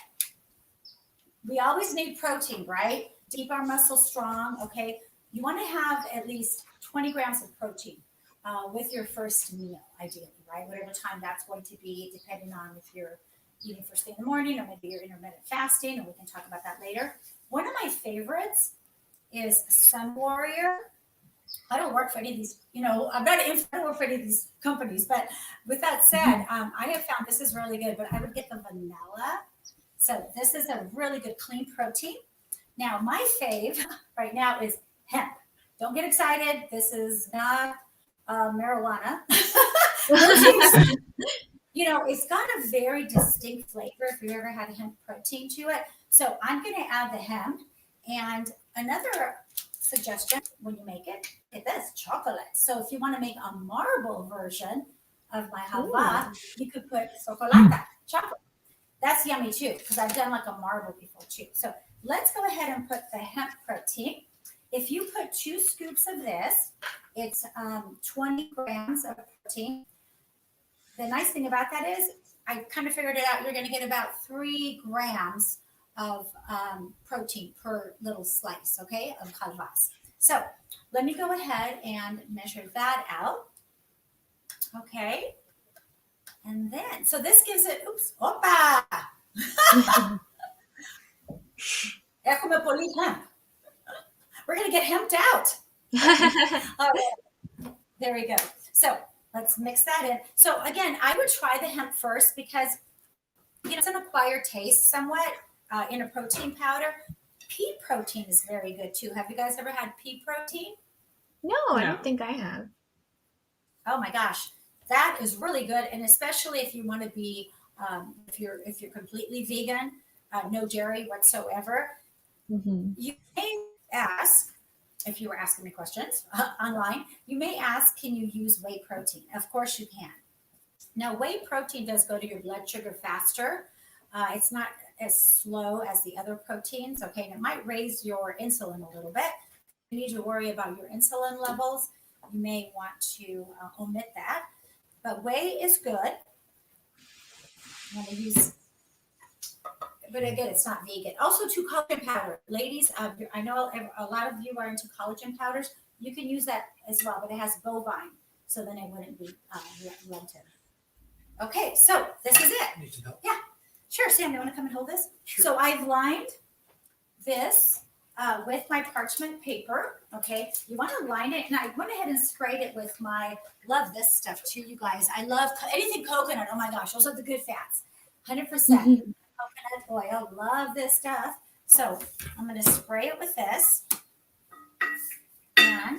We always need protein, right? To keep our muscles strong, okay? You want to have at least 20 grams of protein with your first meal, ideally, right? Whatever time that's going to be, depending on if you're eating first thing in the morning or maybe you're intermittent fasting, and we can talk about that later. One of my favorites is Sun Warrior. I don't work for any of these, I don't work for any of these companies, but with that said, I have found this is really good, but I would get the vanilla. So this is a really good clean protein. Now, my fave right now is hemp. Don't get excited. This is not marijuana. It's got a very distinct flavor if you've ever had hemp protein to it. So I'm going to add the hemp. And another suggestion when you make it is chocolate. So if you want to make a marble version of my halva, you could put chocolate, chocolate. That's yummy too, because I've done like a marble before too. So let's go ahead and put the hemp protein. If you put 2 scoops of this, it's 20 grams of protein. The nice thing about that is I kind of figured it out. You're going to get about 3 grams of protein per little slice, okay, of halvas. So let me go ahead and measure that out. Okay. And then, so this gives it, oops, opa! We're going to get hemped out. All right. There we go. So let's mix that in. So again, I would try the hemp first because, you know, it's an acquired taste somewhat in a protein powder. Pea protein is very good too. Have you guys ever had pea protein? No, I don't think I have. Oh my gosh, that is really good, and especially if you want to be, if you're completely vegan, no dairy whatsoever. You may ask, if you were asking me questions online, you may ask, can you use whey protein? Of course you can. Now, whey protein does go to your blood sugar faster. It's not as slow as the other proteins, okay? And it might raise your insulin a little bit. You need to worry about your insulin levels. You may want to omit that. But whey is good. I'm going to use, but again, it's not vegan. Also, to collagen powder. Ladies, I know a lot of you are into collagen powders. You can use that as well, but it has bovine, so then it wouldn't be rented. Okay, so this is it. Need some help? Yeah, sure. Sam, you want to come and hold this? Sure. So I've lined this with my parchment paper. Okay, you want to line it, and I went ahead and sprayed it with my, love this stuff too, you guys. I love anything coconut. Oh my gosh, those are the good fats. 100% coconut oil. Love this stuff. So I'm going to spray it with this. And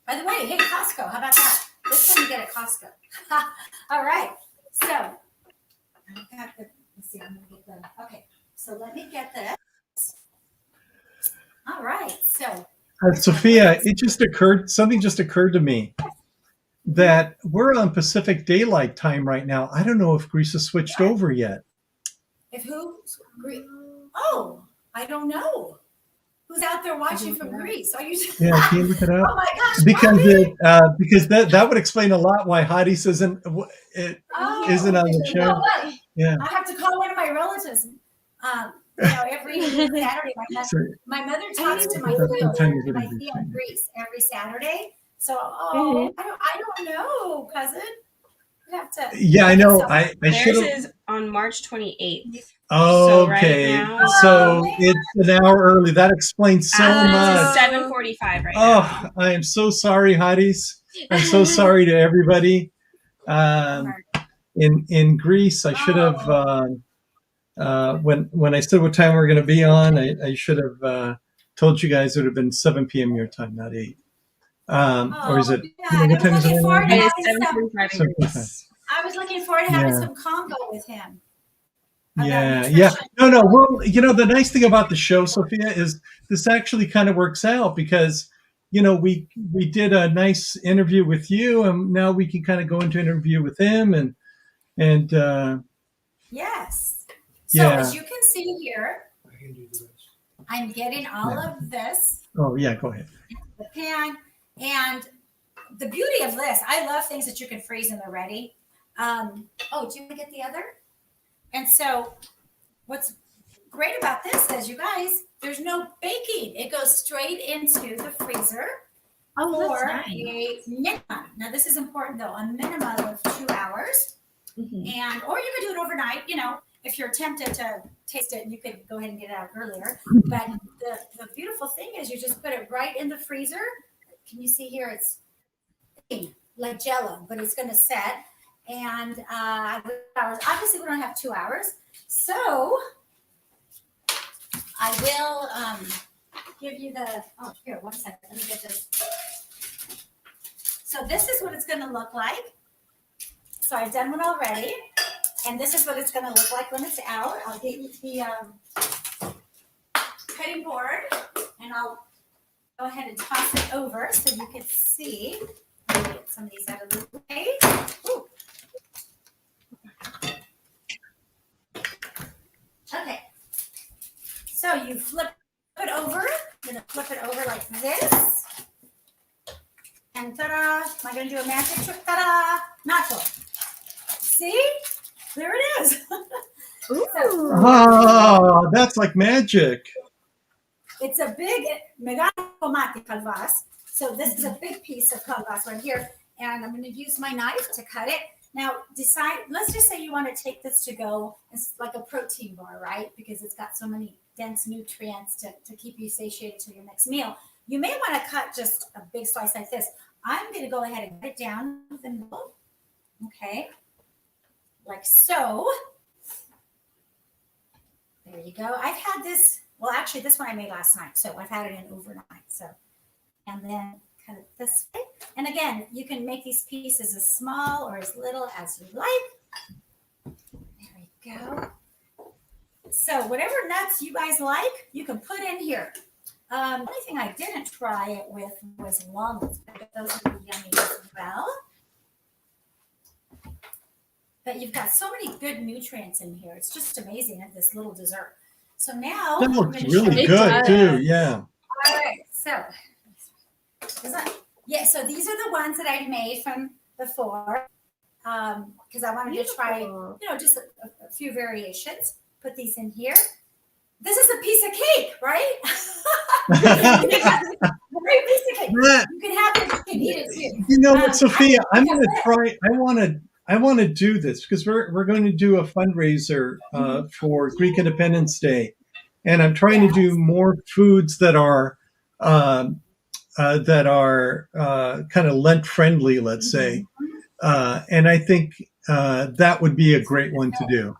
by the way, hey, Costco, how about that? This one you get at Costco. All right. So I've got the, let's see, I'm going to get the, okay. So let me get this. All right. So Sophia, something just occurred to me that we're on Pacific Daylight Time right now. I don't know if Greece has switched over yet. if who? Oh, I don't know. Who's out there watching from Greece? Are you? Yeah, can you look it up? Oh my gosh! Because that would explain a lot why Hadis isn't on the show. You know what? Yeah, I have to call one of my relatives. Every Saturday, my mother talks to my Thea in Greece every Saturday. So, I don't know, cousin. You have to. Yeah, I know. So, I should Theirs have. is on March 28th. Okay, So it's an hour early. That explains so much. 7:45 right now. Oh, I am so sorry, Hadis. I'm so sorry to everybody. In Greece, I should have. When I said what time we're going to be on, I should have told you guys it would have been 7 p.m. your time, not 8. Or is it? What time is it? It is 7:45. I was looking forward to having some convo with him. Yeah. No. Well, the nice thing about the show, Sophia, is this actually kind of works out because, we did a nice interview with you, and now we can kind of go into an interview with him, and yes. So as you can see here, I can do the rest. I'm getting all of this. Oh yeah, go ahead. The pan, and the beauty of this, I love things that you can freeze and they're ready. Do you want to get the other? And so what's great about this is, you guys, there's no baking. It goes straight into the freezer for a minimum. Now this is important though, a minimum of 2 hours. And or you could do it overnight, if you're tempted to taste it, you could go ahead and get it out earlier. But the beautiful thing is you just put it right in the freezer. Can you see here? It's like Jell-O, but it's going to set. And obviously we don't have 2 hours. So I will give you here, 1 second. Let me get this. So this is what it's going to look like. So I've done one already. And this is what it's going to look like when it's out. I'll get you the cutting board, and I'll go ahead and toss it over so you can see. Let me get some of these out of the way. Ooh. Okay. So you flip And ta-da! Am I going to do a magic trick? Ta-da! Nacho. See? There it is. Ooh. Oh, that's like magic. It's a big mega tomate calvas. So this is a big piece of calvas right here. And I'm going to use my knife to cut it. Now decide, let's just say you want to take this to go. It's like a protein bar, right? Because it's got so many dense nutrients to keep you satiated to your next meal. You may want to cut just a big slice like this. I'm going to go ahead and cut it down the middle. Okay. Like so. There you go. I've had this, well, actually this one I made last night. So I've had it in overnight. So, and then cut it this way. And again, you can make these pieces as small or as little as you like. There we go. So whatever nuts you guys like, you can put in here. The only thing I didn't try it with was walnuts, but those would be yummy as well. But you've got so many good nutrients in here. It's just amazing at this little dessert. So now That looks really good too. Yeah. All right. So yeah. So these are the ones that I made from before because I wanted to try, just a few variations. Put these in here. This is a piece of cake, right? Great piece of cake. You can have it. You can eat it too. You know what, Sophia? I'm going to try. I want to do this because we're going to do a fundraiser for Greek Independence Day, and I'm trying to do more foods that are kind of Lent friendly, let's say, and I think that would be a great one to do.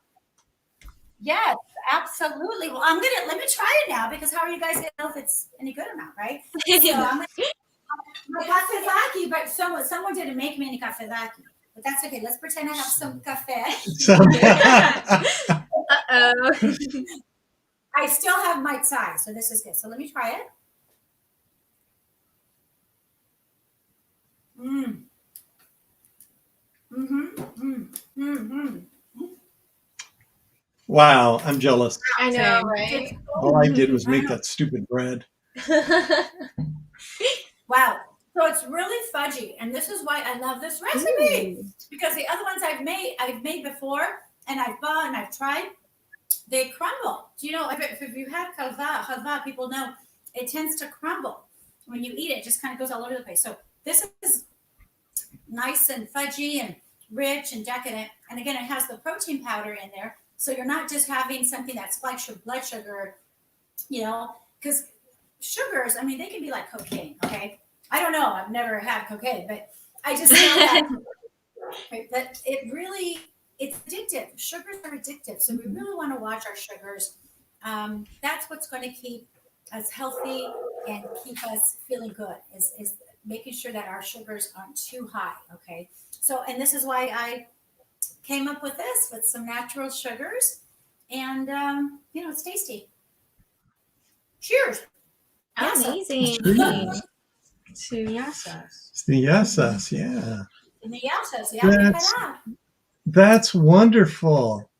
Yes, absolutely. Well, let me try it now because how are you guys going to know if it's any good or not, right? So I'm going to my kafezaki, but someone didn't make me any kafezaki. But that's okay. Let's pretend I have some cafe. Uh-oh. I still have my size, so this is good. So let me try it. Wow, I'm jealous. I know, right? All I did was make that stupid bread. Wow. So it's really fudgy, and this is why I love this recipe. Because the other ones I've made before, and I've bought and I've tried, they crumble. Do you know if you have halva, people know it tends to crumble when you eat it. It just kind of goes all over the place. So this is nice and fudgy and rich and decadent, and again, it has the protein powder in there, so you're not just having something that spikes your blood sugar. Because sugars, I mean, they can be like cocaine. Okay. I don't know. I've never had cocaine, but I just know that it's addictive. Sugars are addictive. So we really want to watch our sugars. That's what's going to keep us healthy and keep us feeling good is making sure that our sugars aren't too high. Okay. So, and this is why I came up with this with some natural sugars and, it's tasty. Cheers. Amazing. Yasas, yeah. And the yasas, yeah. That's wonderful.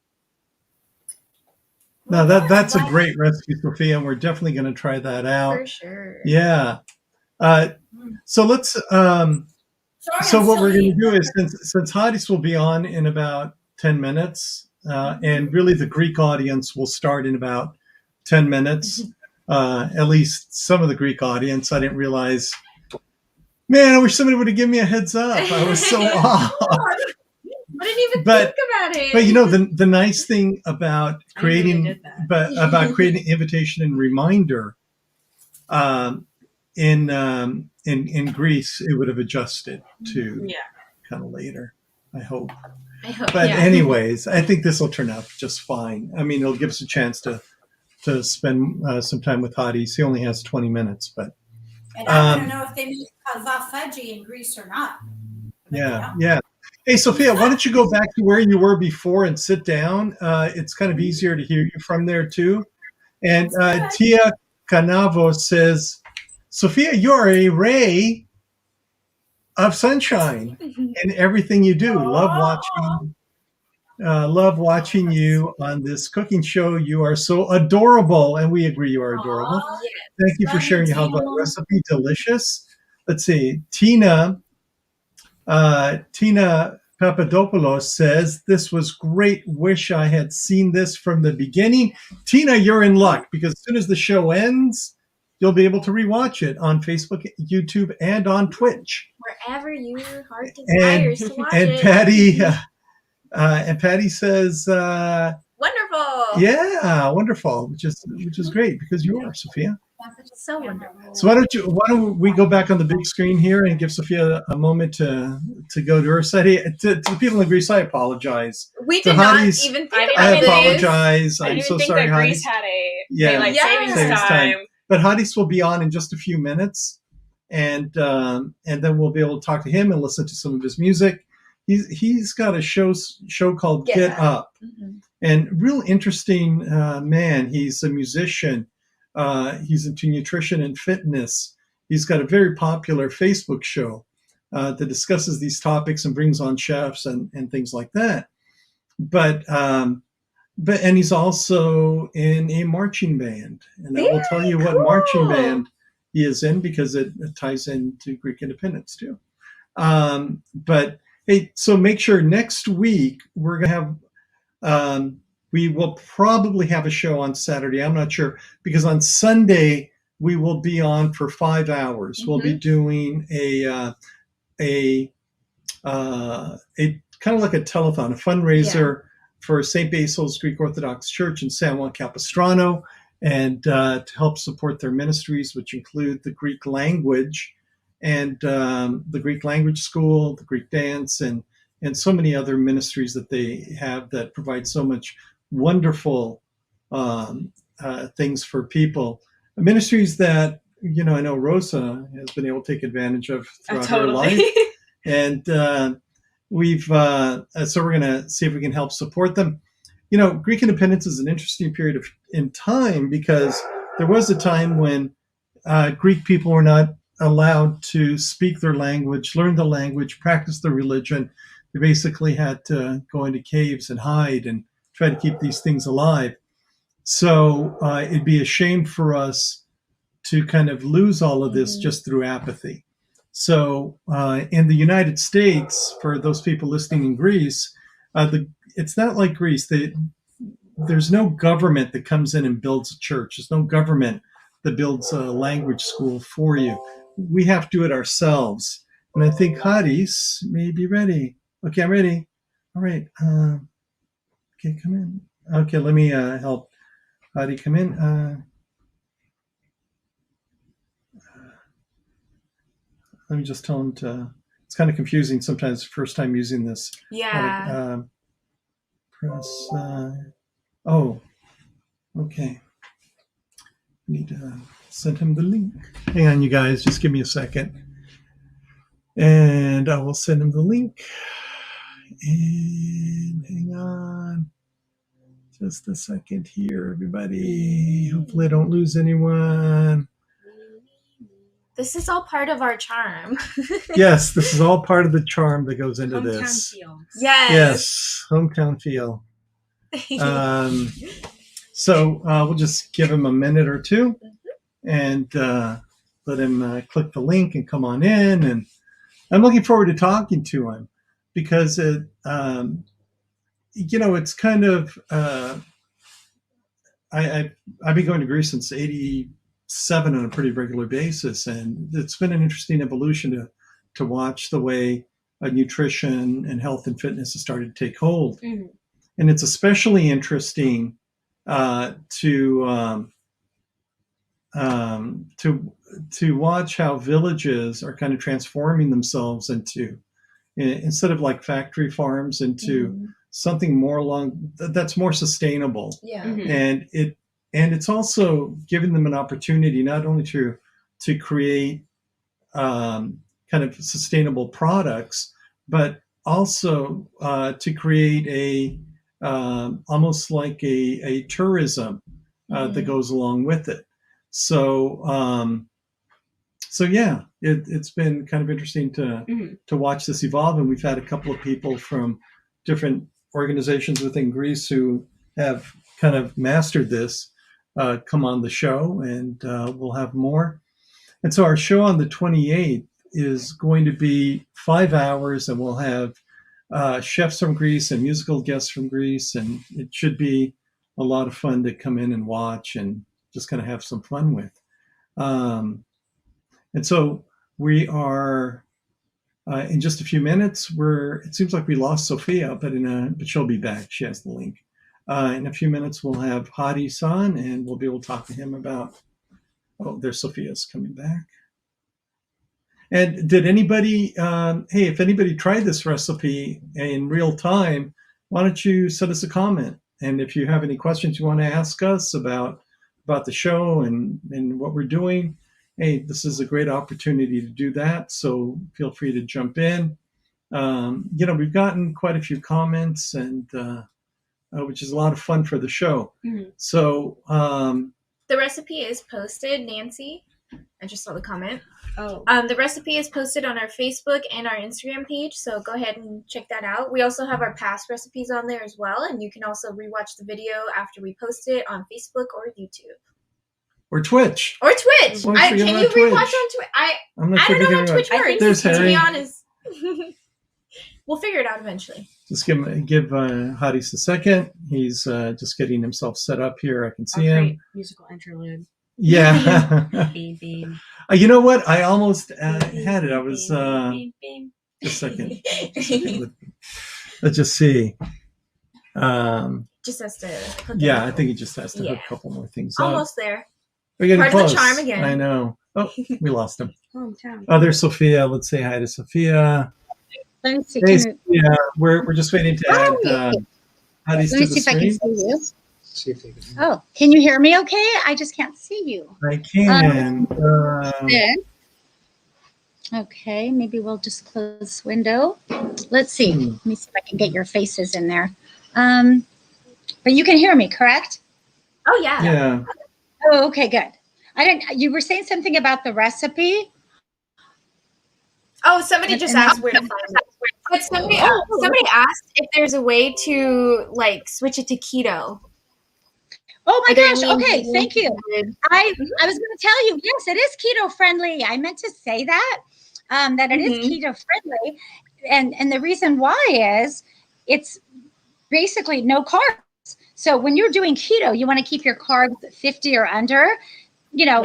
Now that's a great recipe, Sophia, and we're definitely going to try that out. For sure. Yeah. So let's. So what we're going to do is since Hadis will be on in about 10 minutes, and really the Greek audience will start in about 10 minutes. At least some of the Greek audience. I didn't realize. Man, I wish somebody would have given me a heads up. I was so off. I didn't even think about it. But the nice thing about creating, creating invitation and reminder, in Greece, it would have adjusted to kind of later. I hope. But anyways, I think this will turn out just fine. I mean, it'll give us a chance to spend some time with Hadis. He only has 20 minutes, but. And I want to know if they make halva fudgy in Greece or not. Yeah. Hey, Sophia, why don't you go back to where you were before and sit down? It's kind of easier to hear you from there, too. And Tia Canavo says, Sophia, you're a ray of sunshine in everything you do. Love watching you on this cooking show. You are so adorable, and we agree you are adorable. Thank you for sharing your halva recipe. Delicious. let's see. Tina Papadopoulos says, this was great. Wish I had seen this from the beginning. Tina, you're in luck because as soon as the show ends, you'll be able to rewatch it on Facebook, YouTube, and on Twitch. Wherever your heart desires to watch and it. Patty says, wonderful. yeah, wonderful, which is great because you are, Sophia. So wonderful. So why don't we go back on the big screen here and give Sophia a moment to go to her site. Hey, to the people in Greece, I apologize. We did not even think about I this. apologize. I I'm didn't so think sorry, that Hadis. Greece had a Yeah. daylight savings time. But Hadis will be on in just a few minutes, and then we'll be able to talk to him and listen to some of his music. He's got a show called Get Up, and real interesting man. He's a musician. He's into nutrition and fitness. He's got a very popular Facebook show that discusses these topics and brings on chefs and things like that. But he's also in a marching band, and I will tell you what marching band he is in because it ties into Greek independence too. But hey, so make sure next week we're gonna have. We will probably have a show on Saturday. I'm not sure because on Sunday we will be on for 5 hours. We'll be doing a kind of like a telethon, a fundraiser for St. Basil's Greek Orthodox Church in San Juan Capistrano, and to help support their ministries, which include the Greek language and the Greek language school, the Greek dance, and so many other ministries that they have that provide so much wonderful things for people. Ministries that, I know Rosa has been able to take advantage of throughout her life. And so we're going to see if we can help support them. Greek independence is an interesting period in time because there was a time when Greek people were not allowed to speak their language, learn the language, practice their religion. They basically had to go into caves and hide and try to keep these things alive. So it'd be a shame for us to kind of lose all of this just through apathy. So in the United States, for those people listening in Greece, it's not like Greece. There's no government that comes in and builds a church. There's no government that builds a language school for you. We have to do it ourselves. And I think Hadis may be ready. Okay, I'm ready. All right. Okay, come in. Okay, let me help Hadi come in. Let me just tell him to. It's kind of confusing sometimes. First time using this. Yeah. Press. Oh. Okay. Need to send him the link. Hang on, you guys. Just give me a second, and I will send him the link. And hang on. Just a second here, everybody. Hopefully I don't lose anyone. This is all part of our charm. Yes, this is all part of the charm that goes into this. Feel. Yes. Hometown feel. So we'll just give him a minute or two and let him click the link and come on in. And I'm looking forward to talking to him because it's kind of, I've been going to Greece since 1987 on a pretty regular basis. And it's been an interesting evolution to watch the way nutrition and health and fitness has started to take hold. Mm-hmm. And it's especially interesting to watch how villages are kind of transforming themselves into, instead of like factory farms, into something more that's more sustainable. Yeah. Mm-hmm. And it's also giving them an opportunity not only to create kind of sustainable products, but also to create a almost like a tourism that goes along with it. So yeah, it's been kind of interesting to watch this evolve. And we've had a couple of people from different organizations within Greece who have kind of mastered this come on the show, and we'll have more. And so our show on the 28th is going to be 5 hours, and we'll have chefs from Greece and musical guests from Greece, and it should be a lot of fun to come in and watch and just kind of have some fun with. And so we are in just a few minutes. It seems like we lost Sophia, but she'll be back. She has the link. In a few minutes, we'll have Hadi-san, and we'll be able to talk to him about. Oh, there's Sophia's coming back. And did anybody? Hey, if anybody tried this recipe in real time, why don't you send us a comment? And if you have any questions you want to ask us about the show and what we're doing, hey, this is a great opportunity to do that. So feel free to jump in. We've gotten quite a few comments, and which is a lot of fun for the show. Mm-hmm. So the recipe is posted, Nancy. I just saw the comment. Oh. The recipe is posted on our Facebook and our Instagram page, so go ahead and check that out. We also have our past recipes on there as well, and you can also rewatch the video after we post it on Facebook or YouTube. Or Twitch. Can you rewatch on Twitch? I don't know how Twitch works, to be honest. We'll figure it out eventually. Just give Hadis a second. He's just getting himself set up here. I can see him. Musical interlude. Yeah. Beam, beam. You know what? I almost had it. I was just a second. Let's just see. Just has to hook I think he just has to hook a couple more things almost there. We're getting close. The charm again. I know. Oh, we lost him. Hometown. Oh, there's Sophia. Let's say hi to Sophia. Let me see. Hey, Sophia. We're just waiting to add Hadis to the screen. Let me see if I can see you. Oh, can you hear me okay? I just can't see you. I can. Okay, maybe we'll just close this window. Let's see. Let me see if I can get your faces in there. But you can hear me, correct? Oh, yeah. Yeah. Oh, okay, good. You were saying something about the recipe? Oh, somebody just asked where to find it. But somebody asked if there's a way to switch it to keto. Oh my gosh! Okay, thank you. I was going to tell you, yes, it is keto friendly. I meant to say that it is keto friendly, and the reason why is it's basically no carbs. So when you're doing keto, you want to keep your carbs 50 or under.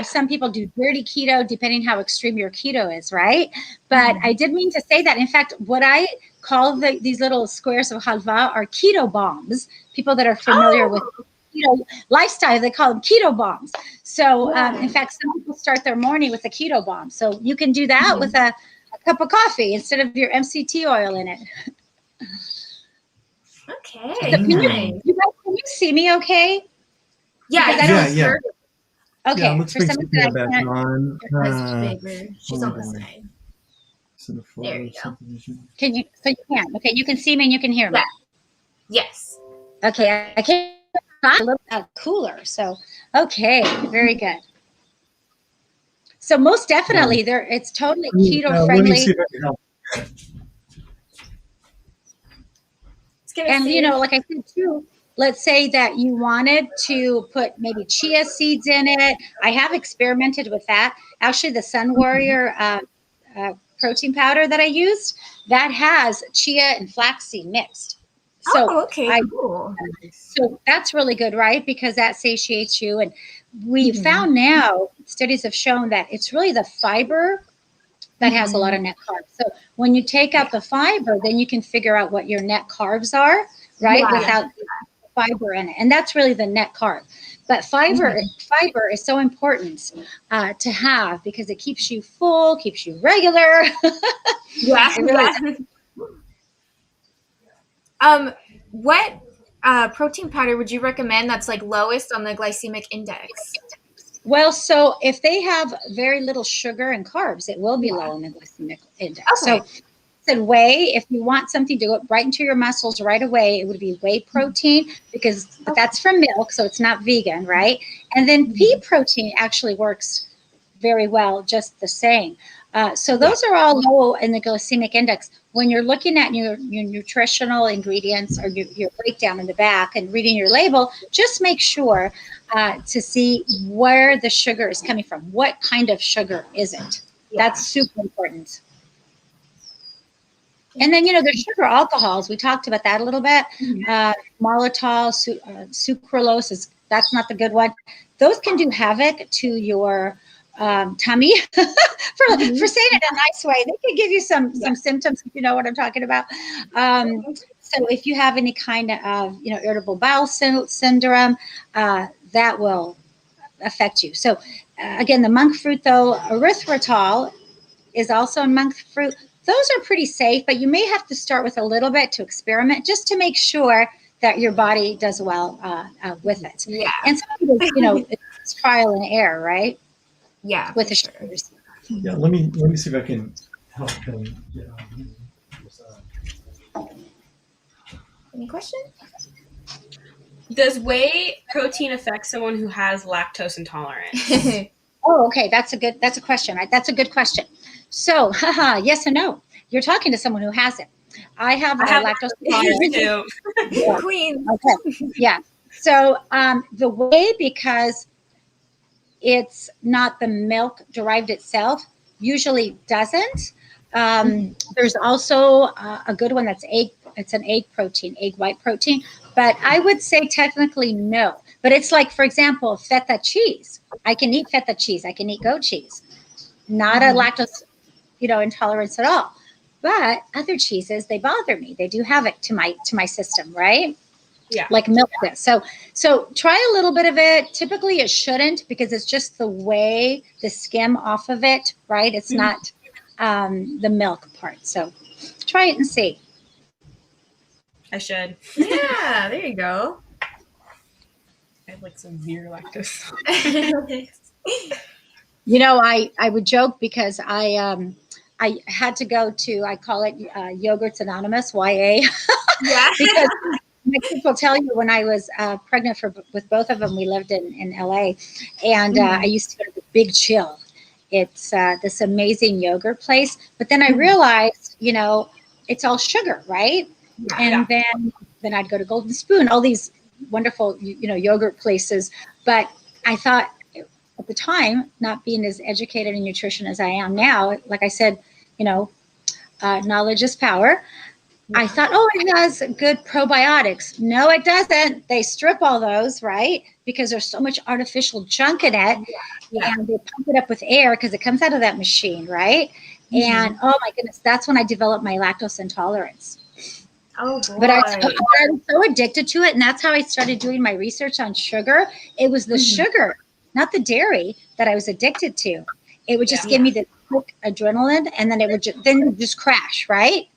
Some people do dirty keto, depending how extreme your keto is, right? But I did mean to say that. In fact, what I call these little squares of halva are keto bombs. People that are familiar with lifestyle, they call them keto bombs. So in fact, some people start their morning with a keto bomb. So you can do that with a cup of coffee instead of your MCT oil in it. Okay. So can you see me okay? Yeah. Okay. Yeah, let's bring Sophia back on. She's on the side. There you go. Can you? So you can. Okay, you can see me and you can hear me. Yeah. Yes. Okay, I can't. A little cooler. So, okay, very good. So most definitely, it's totally keto friendly. Let me see if I can help. And like I said too, let's say that you wanted to put maybe chia seeds in it. I have experimented with that. Actually, the Sun Warrior protein powder that I used, that has chia and flaxseed mixed. So cool. So that's really good, right? Because that satiates you. And we found now, studies have shown that it's really the fiber that has a lot of net carbs. So when you take out the fiber, then you can figure out what your net carbs are, right? Without fiber in it. And that's really the net carb. But fiber is so important to have because it keeps you full, keeps you regular. What protein powder would you recommend that's lowest on the glycemic index? Well, so if they have very little sugar and carbs, it will be low on the glycemic index. Okay. So whey, if you want something to go right into your muscles right away, it would be whey protein because that's from milk, so it's not vegan, right? And then pea protein actually works very well just the same. So those are all low in the glycemic index. When you're looking at your nutritional ingredients or your breakdown in the back and reading your label, just make sure to see where the sugar is coming from. What kind of sugar is it? That's super important. And then, there's sugar alcohols. We talked about that a little bit. Maltitol, sucralose, that's not the good one. Those can do havoc to your tummy. for saying it in a nice way. They can give you some symptoms, if you know what I'm talking about. So if you have any kind of, irritable bowel syndrome, that will affect you. So again, the monk fruit, though, erythritol is also a monk fruit. Those are pretty safe, but you may have to start with a little bit to experiment just to make sure that your body does well with it. Yeah. And sometimes, it's trial and error, right? Yeah. With the sugars. Yeah. Let me see if I can help him get on. Any questions? Does whey protein affect someone who has lactose intolerance? Oh, okay. That's a question, right? That's a good question. So, yes and no. You're talking to someone who has it. I have lactose intolerance too. Queen. Okay. Yeah. So the whey, because it's not the milk derived itself, usually doesn't. There's also a good one that's egg. It's an egg protein, egg white protein. But I would say technically no. But it's like, for example, feta cheese. I can eat feta cheese. I can eat goat cheese. Not a lactose, intolerance at all. But other cheeses, they bother me. They do havoc to my system, right? Yeah. Like milk does. So try a little bit of it. Typically it shouldn't, because it's just the way the skim off of it, right? It's not the milk part. So try it and see. I should. Yeah, there you go. I have like severe lactose. I would joke because I had to go to, I call it Yogurts Anonymous, YA. Yeah. Because people tell you, when I was pregnant with both of them, we lived in LA, and I used to go to the Big Chill. It's this amazing yogurt place. But then I realized, it's all sugar, right? And then I'd go to Golden Spoon, all these wonderful, yogurt places. But I thought at the time, not being as educated in nutrition as I am now, like I said, knowledge is power. I thought, it has good probiotics. No, it doesn't. They strip all those, right? Because there's so much artificial junk in it. Yeah. And they pump it up with air because it comes out of that machine, right? And oh my goodness, that's when I developed my lactose intolerance. Oh boy. But I was so addicted to it, and that's how I started doing my research on sugar. It was the sugar, not the dairy, that I was addicted to. It would just give me the quick adrenaline, and then it would just crash, right?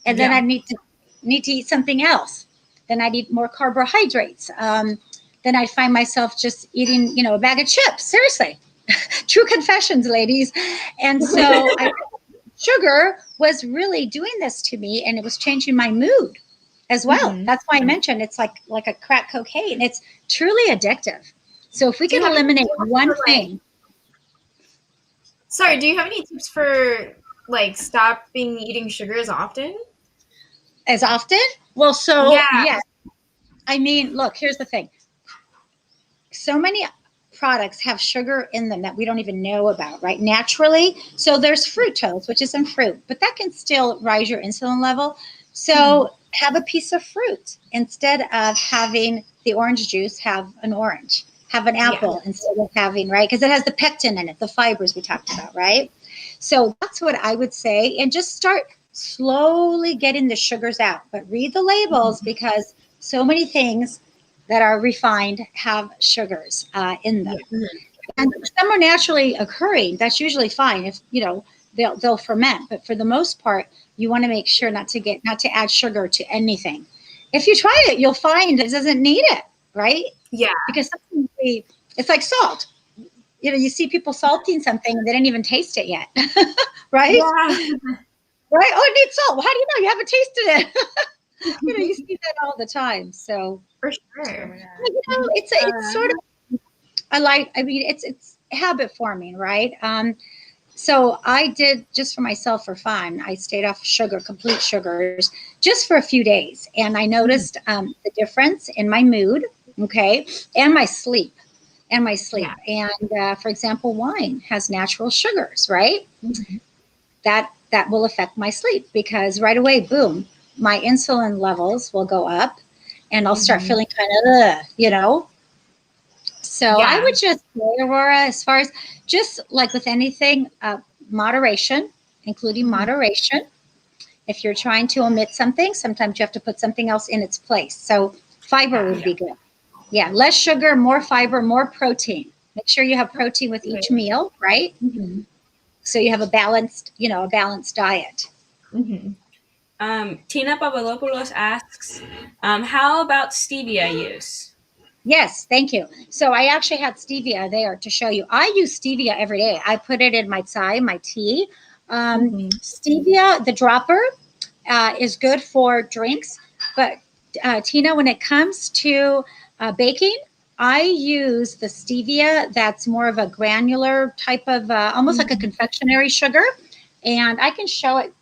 And then I'd need to eat something else. Then I'd eat more carbohydrates. Then I'd find myself just eating, a bag of chips. Seriously. True confessions, ladies. And so sugar was really doing this to me, and it was changing my mood as well. That's why I mentioned it's like a crack cocaine. It's truly addictive. So if we can eliminate one thing. Sorry, do you have any tips for stopping eating sugar as often? As often? Well, yes. I mean, look, here's the thing. So many products have sugar in them that we don't even know about, right? Naturally. So there's fructose, which is in fruit, but that can still rise your insulin level. So have a piece of fruit. Instead of having the orange juice, have an orange. Have an apple instead of having, right? Because it has the pectin in it, the fibers we talked about, right? So that's what I would say. And just start slowly getting the sugars out. But read the labels, because so many things that are refined have sugars in them. And some are naturally occurring. That's usually fine if, they'll ferment. But for the most part, you want to make sure not to add sugar to anything. If you try it, you'll find it doesn't need it, right? Yeah. Because it's like salt. You see people salting something and they didn't even taste it yet, right? Yeah. Right? Oh, it needs salt. Well, how do you know? You haven't tasted it. You see that all the time. So for sure. It's sort of it's habit forming, right? So I did, just for myself, for fun, I stayed off sugar, complete sugars, just for a few days. And I noticed the difference in my mood, okay, and my sleep. and my sleep. And for example, wine has natural sugars, right? That will affect my sleep because right away, boom, my insulin levels will go up and I'll start feeling kind of, So I would just say, Aurora, as far as just like with anything, moderation, including moderation. If you're trying to omit something, sometimes you have to put something else in its place. So fiber would be good. Yeah, less sugar, more fiber, more protein. Make sure you have protein with each meal, right? So you have a balanced diet. Tina Papadopoulos asks, how about stevia use? Yes, thank you. So I actually had stevia there to show you. I use stevia every day. I put it in my chai, my tea. Stevia, the dropper, is good for drinks. But Tina, when it comes to baking, I use the stevia that's more of a granular type of, almost like a confectionery sugar. And I can show it.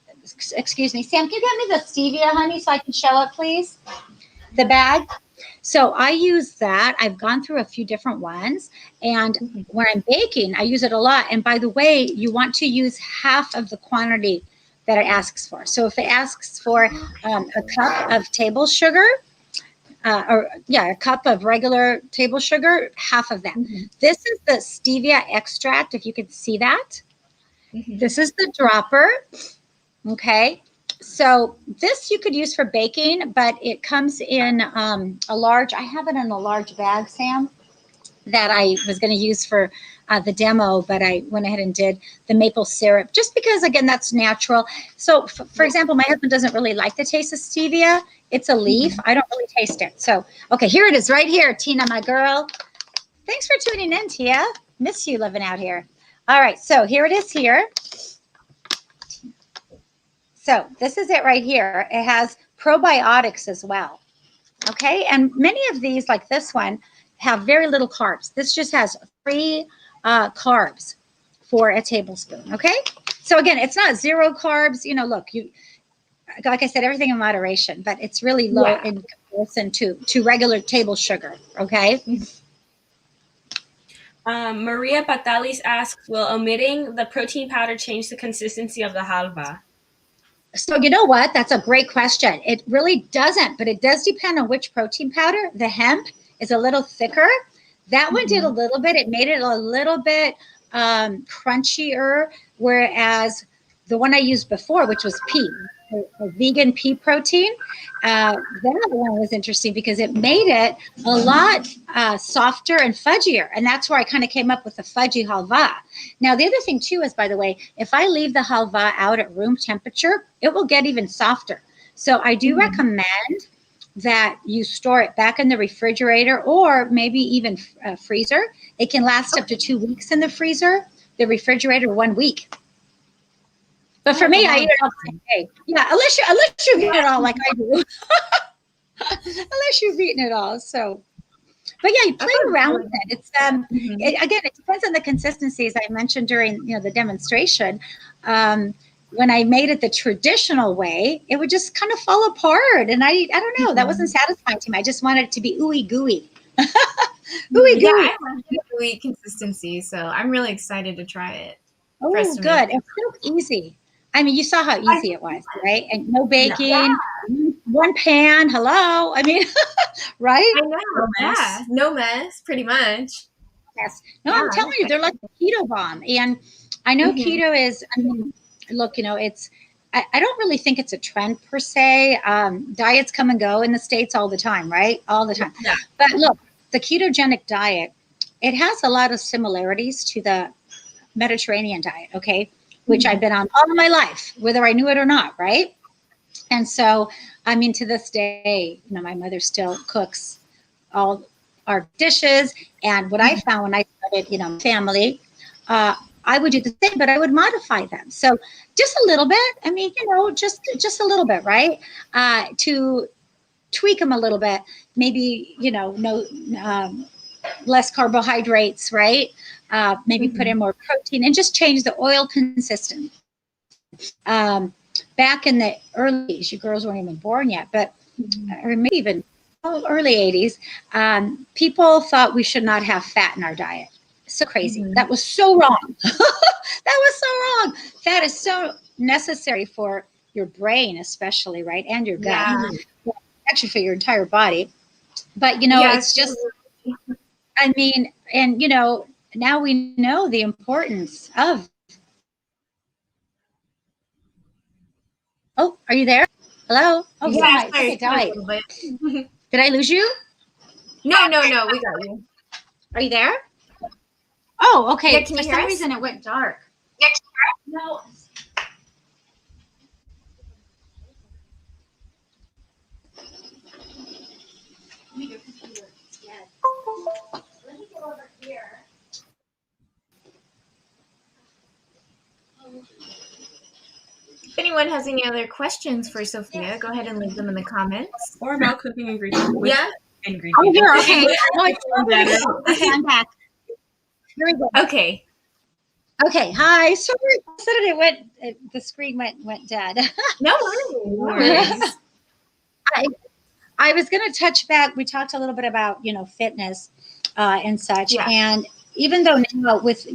Excuse me, Sam, can you get me the stevia honey so I can show it, please? The bag. So I use that. I've gone through a few different ones. And when I'm baking, I use it a lot. And by the way, you want to use half of the quantity that it asks for. So if it asks for a cup of table sugar, a cup of regular table sugar, half of that. This is the Stevia Extract, if you can see that. This is the dropper. Okay. So this you could use for baking, but it comes in a large, I have it in a large bag, Sam, that I was going to use for the demo, but I went ahead and did the maple syrup just because, again, that's natural. So for example, my husband doesn't really like the taste of stevia. It's a leaf. I don't really taste it. So, okay, here it is right here, Tina, my girl. Thanks for tuning in, Tia. Miss you living out here. All right, so here it is here. So this is it right here. It has probiotics as well. Okay, and many of these, like this one, have very little carbs. This just has 3 carbs for a tablespoon. Okay, so again, it's not 0 carbs. Look, like I said, everything in moderation, but it's really low in comparison to regular table sugar. Okay. Maria Patalis asks, will omitting the protein powder change the consistency of the halva? So you know what? That's a great question. It really doesn't, but it does depend on which protein powder. The hemp is a little thicker. That one did a little bit. It made it a little bit crunchier, whereas the one I used before, which was pea, a vegan pea protein, that one was interesting because it made it a lot softer and fudgier. And that's where I kind of came up with the fudgy halva. Now, the other thing too is, by the way, if I leave the halva out at room temperature, it will get even softer. So I do recommend that you store it back in the refrigerator or maybe even freezer. It can last up to 2 weeks in the freezer, the refrigerator 1 week. But for me, I eat it all the same day. Yeah, unless you eat it all like I do. Unless you've eaten it all. So, but yeah, you play around with it. It's again, it depends on the consistency, as I mentioned during the demonstration. When I made it the traditional way, it would just kind of fall apart, and I don't know, that wasn't satisfying to me. I just wanted it to be ooey gooey. Ooey gooey. I want gooey consistency, so I'm really excited to try it. Oh, good. It's so easy. I mean, you saw how easy it was, right? And no baking, one pan. Hello. I mean, right? I know. No mess, pretty much. Yes. No, I'm telling you, they're like the keto bomb. And I know keto is, look, it's, I don't really think it's a trend per se. Diets come and go in the States all the time, right? All the time. Yeah. But look, the ketogenic diet, it has a lot of similarities to the Mediterranean diet, okay? Which I've been on all my life, whether I knew it or not, right? And so, I mean, to this day, my mother still cooks all our dishes. And what I found when I started, family, I would do the same, but I would modify them. So just a little bit. I mean, just a little bit, right? To tweak them a little bit. Maybe, no less carbohydrates, right? Maybe put in more protein and just change the oil consistency. Back in the early days, you girls weren't even born yet, but or maybe even early 80s, people thought we should not have fat in our diet. So crazy. Mhm. That was so wrong. That was so wrong. Fat is so necessary for your brain, especially, right? And your gut. Yeah. Actually, for your entire body. But, it's just, I mean, and, now we know the importance of. Oh, are you there? Hello? Oh, Yeah, sorry. sorry, Okay, died. a little bit. Did I lose you? No, we got you. Are you there? Oh, okay. Yeah, can you For hear some us? reason, it went dark. No. Let me go over here. If anyone has any other questions for Sophia, go ahead and leave them in the comments. Or about cooking ingredients. Yeah. Ingredients. Oh, here. Okay. Okay, I'm back. Here we go. Okay. Okay. Hi. Sorry, the screen went dead. No worries. I was going to touch back. We talked a little bit about, fitness and such. Yeah. And even though now with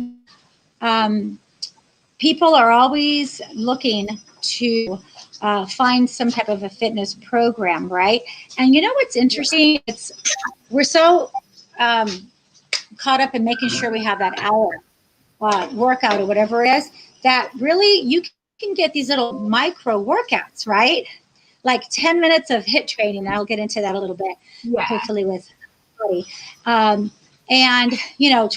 people are always looking to find some type of a fitness program, right? And what's interesting? We're so caught up in making sure we have that hour workout or whatever it is, that really you can get these little micro workouts, right? Like 10 minutes of HIIT training. I'll get into that a little bit, hopefully with body. And,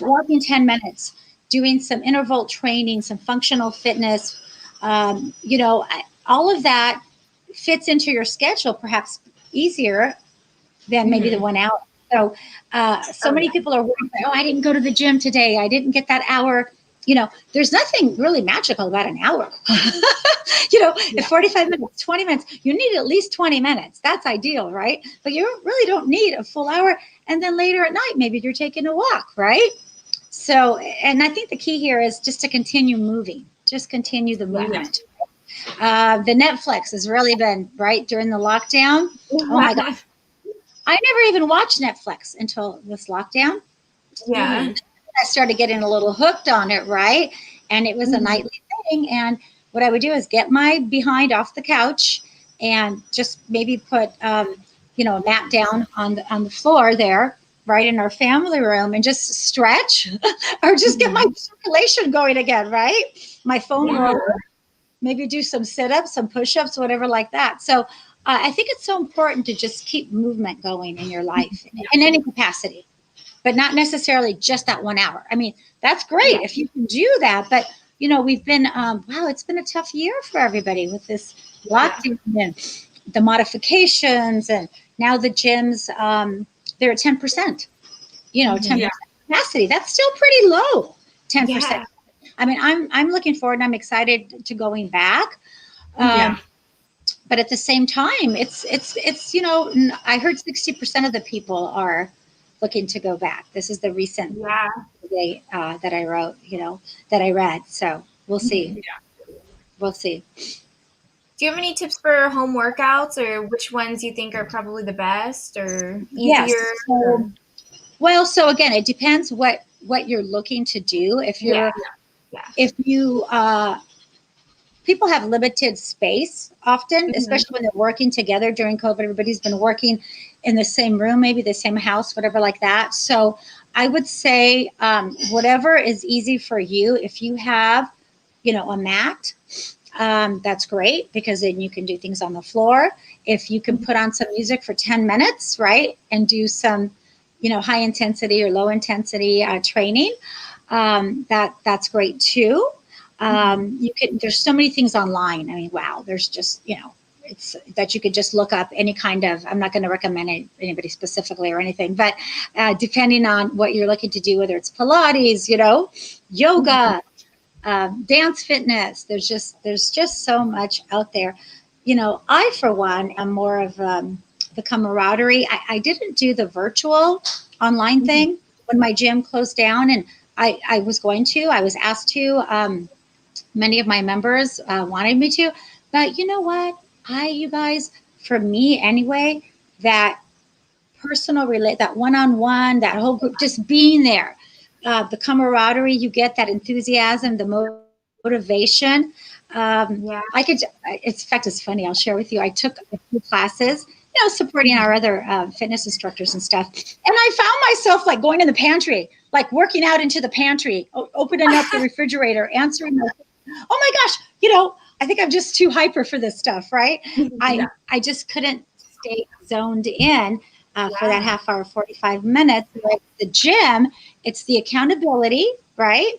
walking 10 minutes, doing some interval training, some functional fitness, all of that fits into your schedule perhaps easier than maybe the 1 hour. So, many people are worried, I didn't go to the gym today. I didn't get that hour. There's nothing really magical about an hour. 45 minutes, 20 minutes, you need at least 20 minutes. That's ideal, right? But you really don't need a full hour. And then later at night, maybe you're taking a walk, right? So, and I think the key here is just to continue moving, just continue the movement. The Netflix has really been, right, during the lockdown. Oh my God. I never even watched Netflix until this lockdown. Yeah. I started getting a little hooked on it, right? And it was a nightly thing. And what I would do is get my behind off the couch and just maybe put, a mat down on the floor there, right in our family room, and just stretch or just get my circulation going again, right? My phone will maybe do some sit-ups, some push-ups, whatever like that. So I think it's so important to just keep movement going in your life in any capacity, but not necessarily just that 1 hour. I mean, that's great if you can do that, but we've been, it's been a tough year for everybody with this lockdown and the modifications, and now the gyms, they're at 10%, 10% capacity. That's still pretty low, 10%. Yeah. I mean, I'm looking forward and I'm excited to going back. But at the same time, it's I heard 60% of the people are looking to go back. This is the recent survey that I wrote, that I read. So we'll see. We'll see. Do you have any tips for home workouts, or which ones you think are probably the best or easier? Yes. So again, it depends what you're looking to do. If you're, if you, people have limited space often, especially when they're working together during COVID. Everybody's been working in the same room, maybe the same house, whatever like that. So I would say whatever is easy for you. If you have, a mat, that's great, because then you can do things on the floor. If you can put on some music for 10 minutes, right, and do some, high intensity or low intensity training, that's great too. You can, there's so many things online. I mean, wow, there's just, it's that you could just look up any kind of, I'm not going to recommend anybody specifically or anything, but depending on what you're looking to do, whether it's Pilates, yoga, dance fitness, there's just so much out there. I, for one, am more of the camaraderie. I didn't do the virtual online thing when my gym closed down, and I was asked to, many of my members wanted me to, but you know what? You guys, for me anyway, that personal that one-on-one, that whole group, just being there, the camaraderie you get, that enthusiasm, the motivation. I could, in fact, it's funny. I'll share with you. I took a few classes, supporting our other fitness instructors and stuff. And I found myself like going in the pantry, like working out into the pantry, opening up the refrigerator, answering oh my gosh, I think I'm just too hyper for this stuff, right? I just couldn't stay zoned in for that half hour, 45 minutes. Like the gym, it's the accountability, right?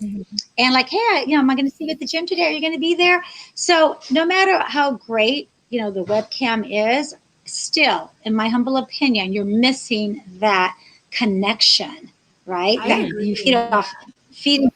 And like, hey, am I going to see you at the gym today? Are you going to be there? So no matter how great, the webcam is, still, in my humble opinion, you're missing that connection, right? You feed off feeding each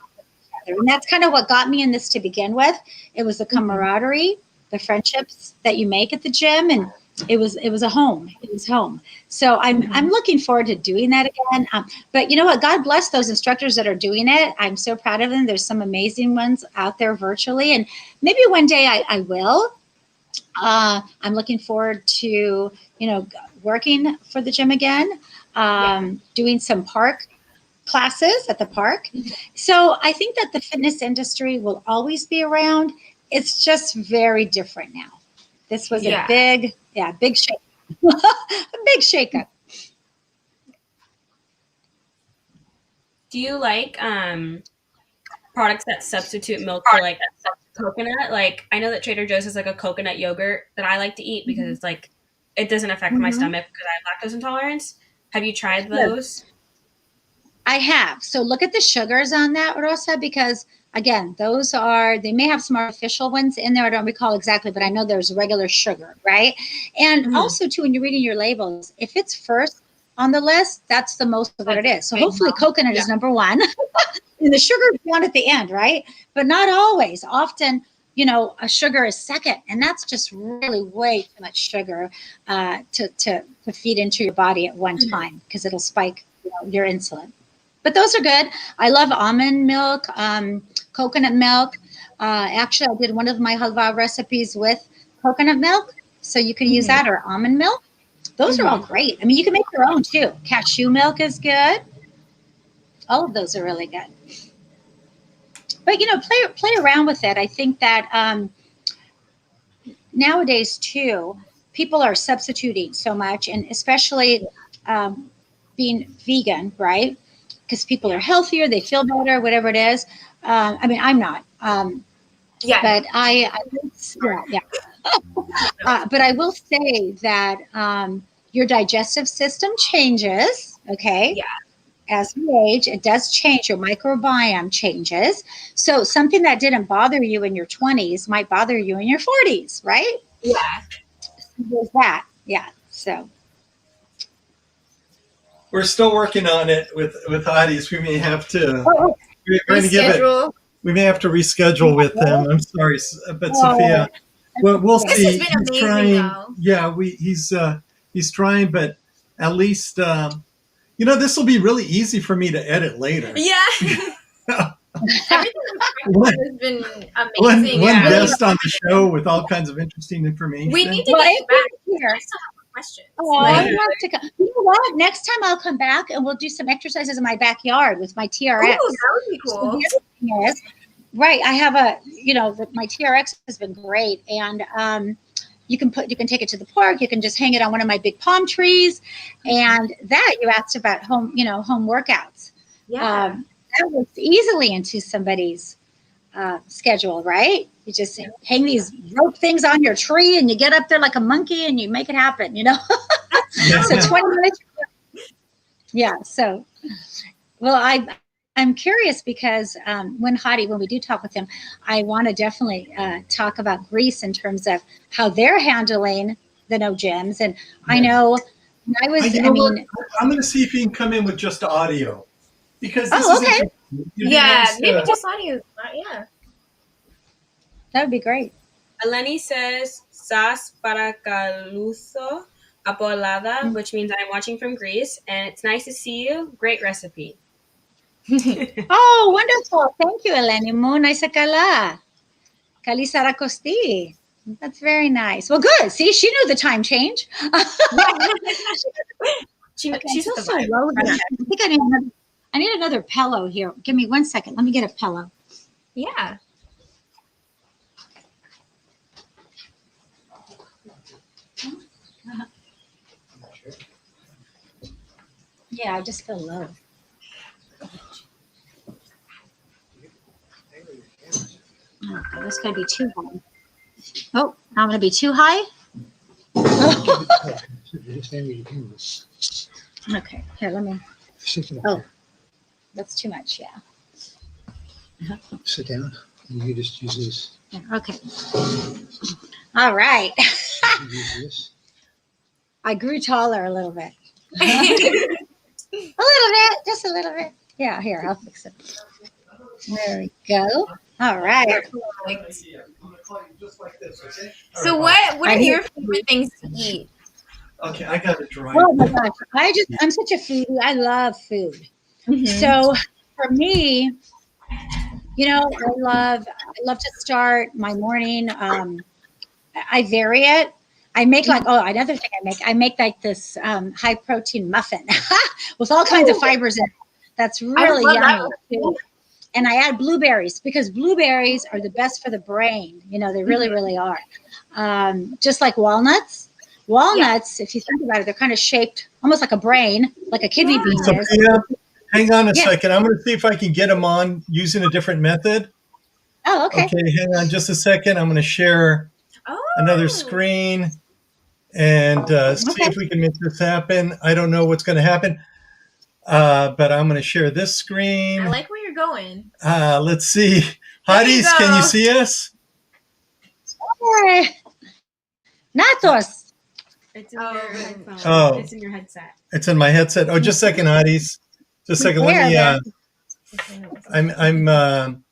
other. And that's kind of what got me in this to begin with. It was the camaraderie, the friendships that you make at the gym, and it was a home. It was home. So I'm looking forward to doing that again. But you know what? God bless those instructors that are doing it. I'm so proud of them. There's some amazing ones out there virtually, and maybe one day I will. I'm looking forward to, working for the gym again, doing some park classes at the park. So I think that the fitness industry will always be around. It's just very different now. This was a big shake. A big shakeup. Do you like products that substitute milk for like coconut? Like I know that Trader Joe's has like a coconut yogurt that I like to eat because it's like it doesn't affect my stomach because I have lactose intolerance. Have you tried those? I have. So look at the sugars on that, Rosa, because again, they may have some artificial ones in there. I don't recall exactly, but I know there's regular sugar, right? And also too, when you're reading your labels, if it's first on the list, that's the most of what it is. So hopefully coconut is number one. And the sugar is one at the end, right? But not always. Often, a sugar is second. And that's just really way too much sugar to feed into your body at one time because it'll spike your insulin. But those are good. I love almond milk, coconut milk. Actually, I did one of my halva recipes with coconut milk. So you can use that or almond milk. Those are all great. I mean, you can make your own too. Cashew milk is good. All of those are really good. But, play around with it. I think that nowadays too, people are substituting so much, and especially being vegan, right? Because people are healthier, they feel better, whatever it is. I mean, I'm not. But but I will say that your digestive system changes, okay? Yeah. As we age, it does change. Your microbiome changes. So something that didn't bother you in your 20s might bother you in your 40s, right? Yeah. So there's that. Yeah. So we're still working on it with Addis. We may have to. We're going to give it. We may have to reschedule with them. I'm sorry, but Sophia, we'll see. This has been amazing, trying. Though. Yeah, he's trying, but at least this will be really easy for me to edit later. Yeah. Everything has been amazing. One guest on the show with all kinds of interesting information. We need to get back here. Questions. You know what? Next time I'll come back and we'll do some exercises in my backyard with my TRX. Oh, that would be cool. So the other thing is, right, I have my TRX has been great, and you can take it to the park. You can just hang it on one of my big palm trees, and that you asked about home workouts. Yeah, that works easily into somebody's schedule, right? You just hang these rope things on your tree and you get up there like a monkey and you make it happen, So 20 minutes. Yeah. So, well, I'm curious because when we do talk with him, I want to definitely talk about Greece in terms of how they're handling the no gyms. And I know I'm going to see if he can come in with just audio because this is okay. Maybe just audio. Yeah. That would be great. Eleni says, Sas parakaluso apolada, which means I'm watching from Greece, and it's nice to see you. Great recipe. Oh, wonderful. Thank you, Eleni. Mo nice kala. Kali Sarakosti. That's very nice. Well, good. See, she knew the time change. She's I with feel the so vibe. low here. I think I need another pillow here. Give me 1 second. Let me get a pillow. Yeah. Yeah, I just feel low. Oh, that's going to be too high. Oh, I'm going to be too high? Okay, here, let me. Oh, that's too much, yeah. Sit down. You just use this. Yeah, okay. All right. Use this. I grew taller a little bit. A little bit, just a little bit. Yeah, here, I'll fix it. There we go. All right. So what are your favorite things to eat? Okay, I got it dry. Oh my gosh, I'm such a foodie. I love food. So for me, you know, I love to start my morning. I vary it. I make like, another thing I make like this high protein muffin with all kinds of fibers in it. That's really yummy. That. And I add blueberries because blueberries are the best for the brain. You know, they really, really are. Just like walnuts. Walnuts, if you think about it, they're kind of shaped almost like a brain, like a kidney bean is. Sophia, hang on a second. I'm going to see if I can get them on using a different method. Oh, okay. Okay, hang on just a second. I'm going to share another screen and see if we can make this happen. I don't know what's going to happen, but I'm going to share this screen. I like where you're going. Let's see. Hotties, can you see us? Natos. It's in your headphone. Oh. It's in your headset. It's in my headset. Oh, just a second, Hotties. Just a second. Let me. I'm.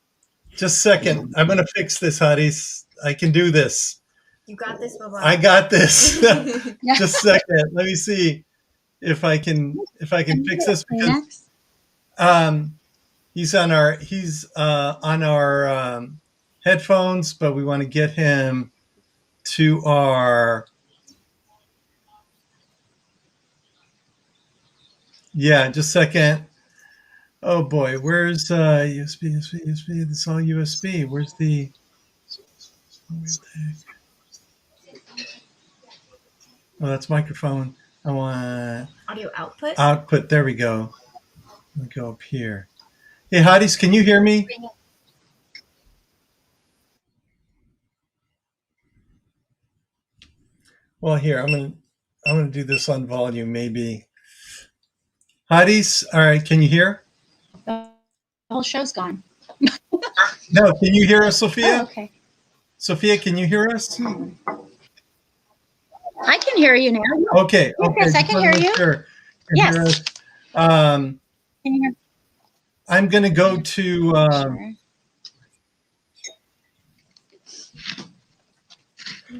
Just a second. I'm gonna fix this, Hotties. I can do this. You got this, Baba. I got this. Just a second. Let me see if I can fix this because he's on our headphones, but we want to get him to our. Yeah, just a second. Oh boy, where's USB? This is all USB. Where's the? Oh, that's microphone. I want audio output. Output. There we go. Let me go up here. Hey, Hotties, can you hear me? Well, here I'm gonna do this on volume, maybe. Hotties, all right, can you hear? The whole show's gone. No, can you hear us, Sophia? Oh, okay. Sophia, can you hear us? I can hear you now. Okay. Yes, I can hear you. Sure. Yes. Hear us. Can you hear? I'm going to go to. Sure.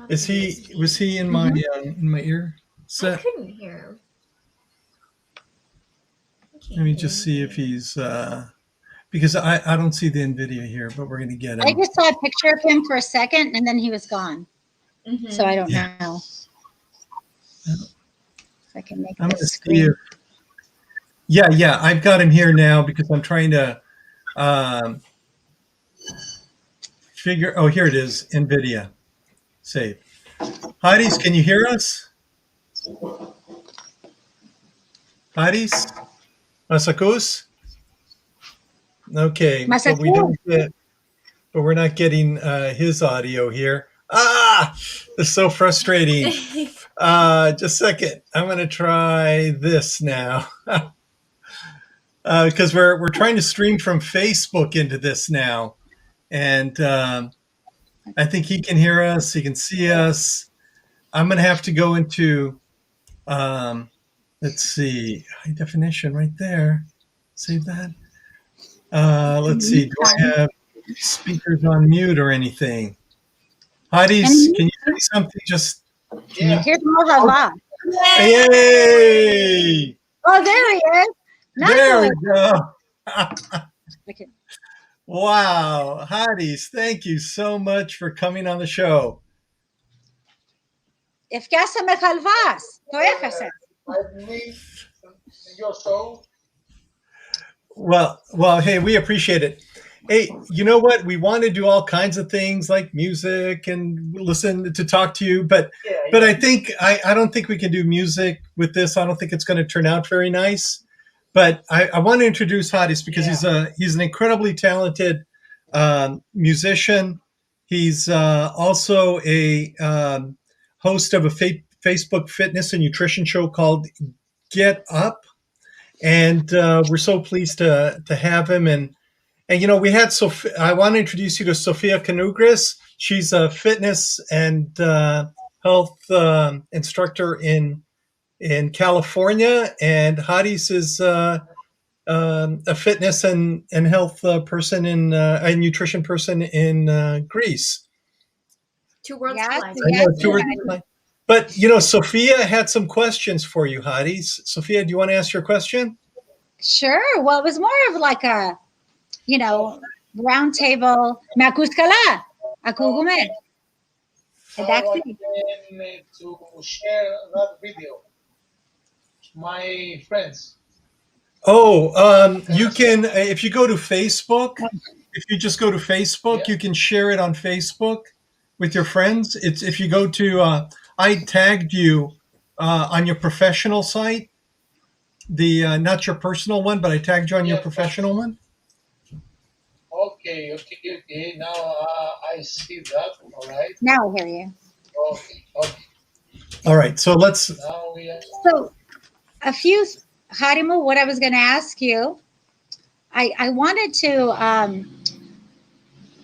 Was he in my ear set? I couldn't hear him. Let me just see if he's because I don't see the NVIDIA here, but we're going to get him. I just saw a picture of him for a second, and then he was gone. So I don't know. If I can make I'm going to this see if. Yeah, I've got him here now because I'm trying to figure. Oh, here it is, NVIDIA. Save. Hotties, can you hear us? Hotties? Masakus? Okay, but we're not getting his audio here. It's so frustrating. Just a second. I'm going to try this now because we're trying to stream from Facebook into this now, and I think he can hear us. He can see us. I'm going to have to go into. Let's see, high definition right there. Save that. Let's see. Do I have speakers on mute or anything? Hotties, can you say something? Just here's more Halva. Yay! Oh, there he is. There we go. Okay. Wow, Hotties, thank you so much for coming on the show. If casa me halvas, your show. Well, hey, we appreciate it. Hey, you know what? We want to do all kinds of things like music and listen to talk to you, but I think I don't think we can do music with this. I don't think it's going to turn out very nice. But I want to introduce Hadis because he's an incredibly talented musician. He's also a host of a Facebook fitness and nutrition show called Get Up, and we're so pleased to have him. And you know, we had I want to introduce you to Sophia Konugres. She's a fitness and health instructor in California, and Hadis is a fitness and health person a nutrition person in Greece. Two worlds Yes, collide. I know, two worlds collide. But you know, Sophia had some questions for you, Hadis. Sophia, do you want to ask your question? Sure. Well, it was more of like a, round table. Me acus καλά? Ακούγουμε? Εντάξει. To share that video. My friends. Oh, you can, if you go to Facebook, if you just go to Facebook, you can share it on Facebook with your friends. It's if you go to, I tagged you on your professional site, the not your personal one, but I tagged you on your professional one. Okay. Now I see that. All right. Now I hear you. Okay. All right. So let's. Now we are. So, Harimu, what I was going to ask you, I wanted to,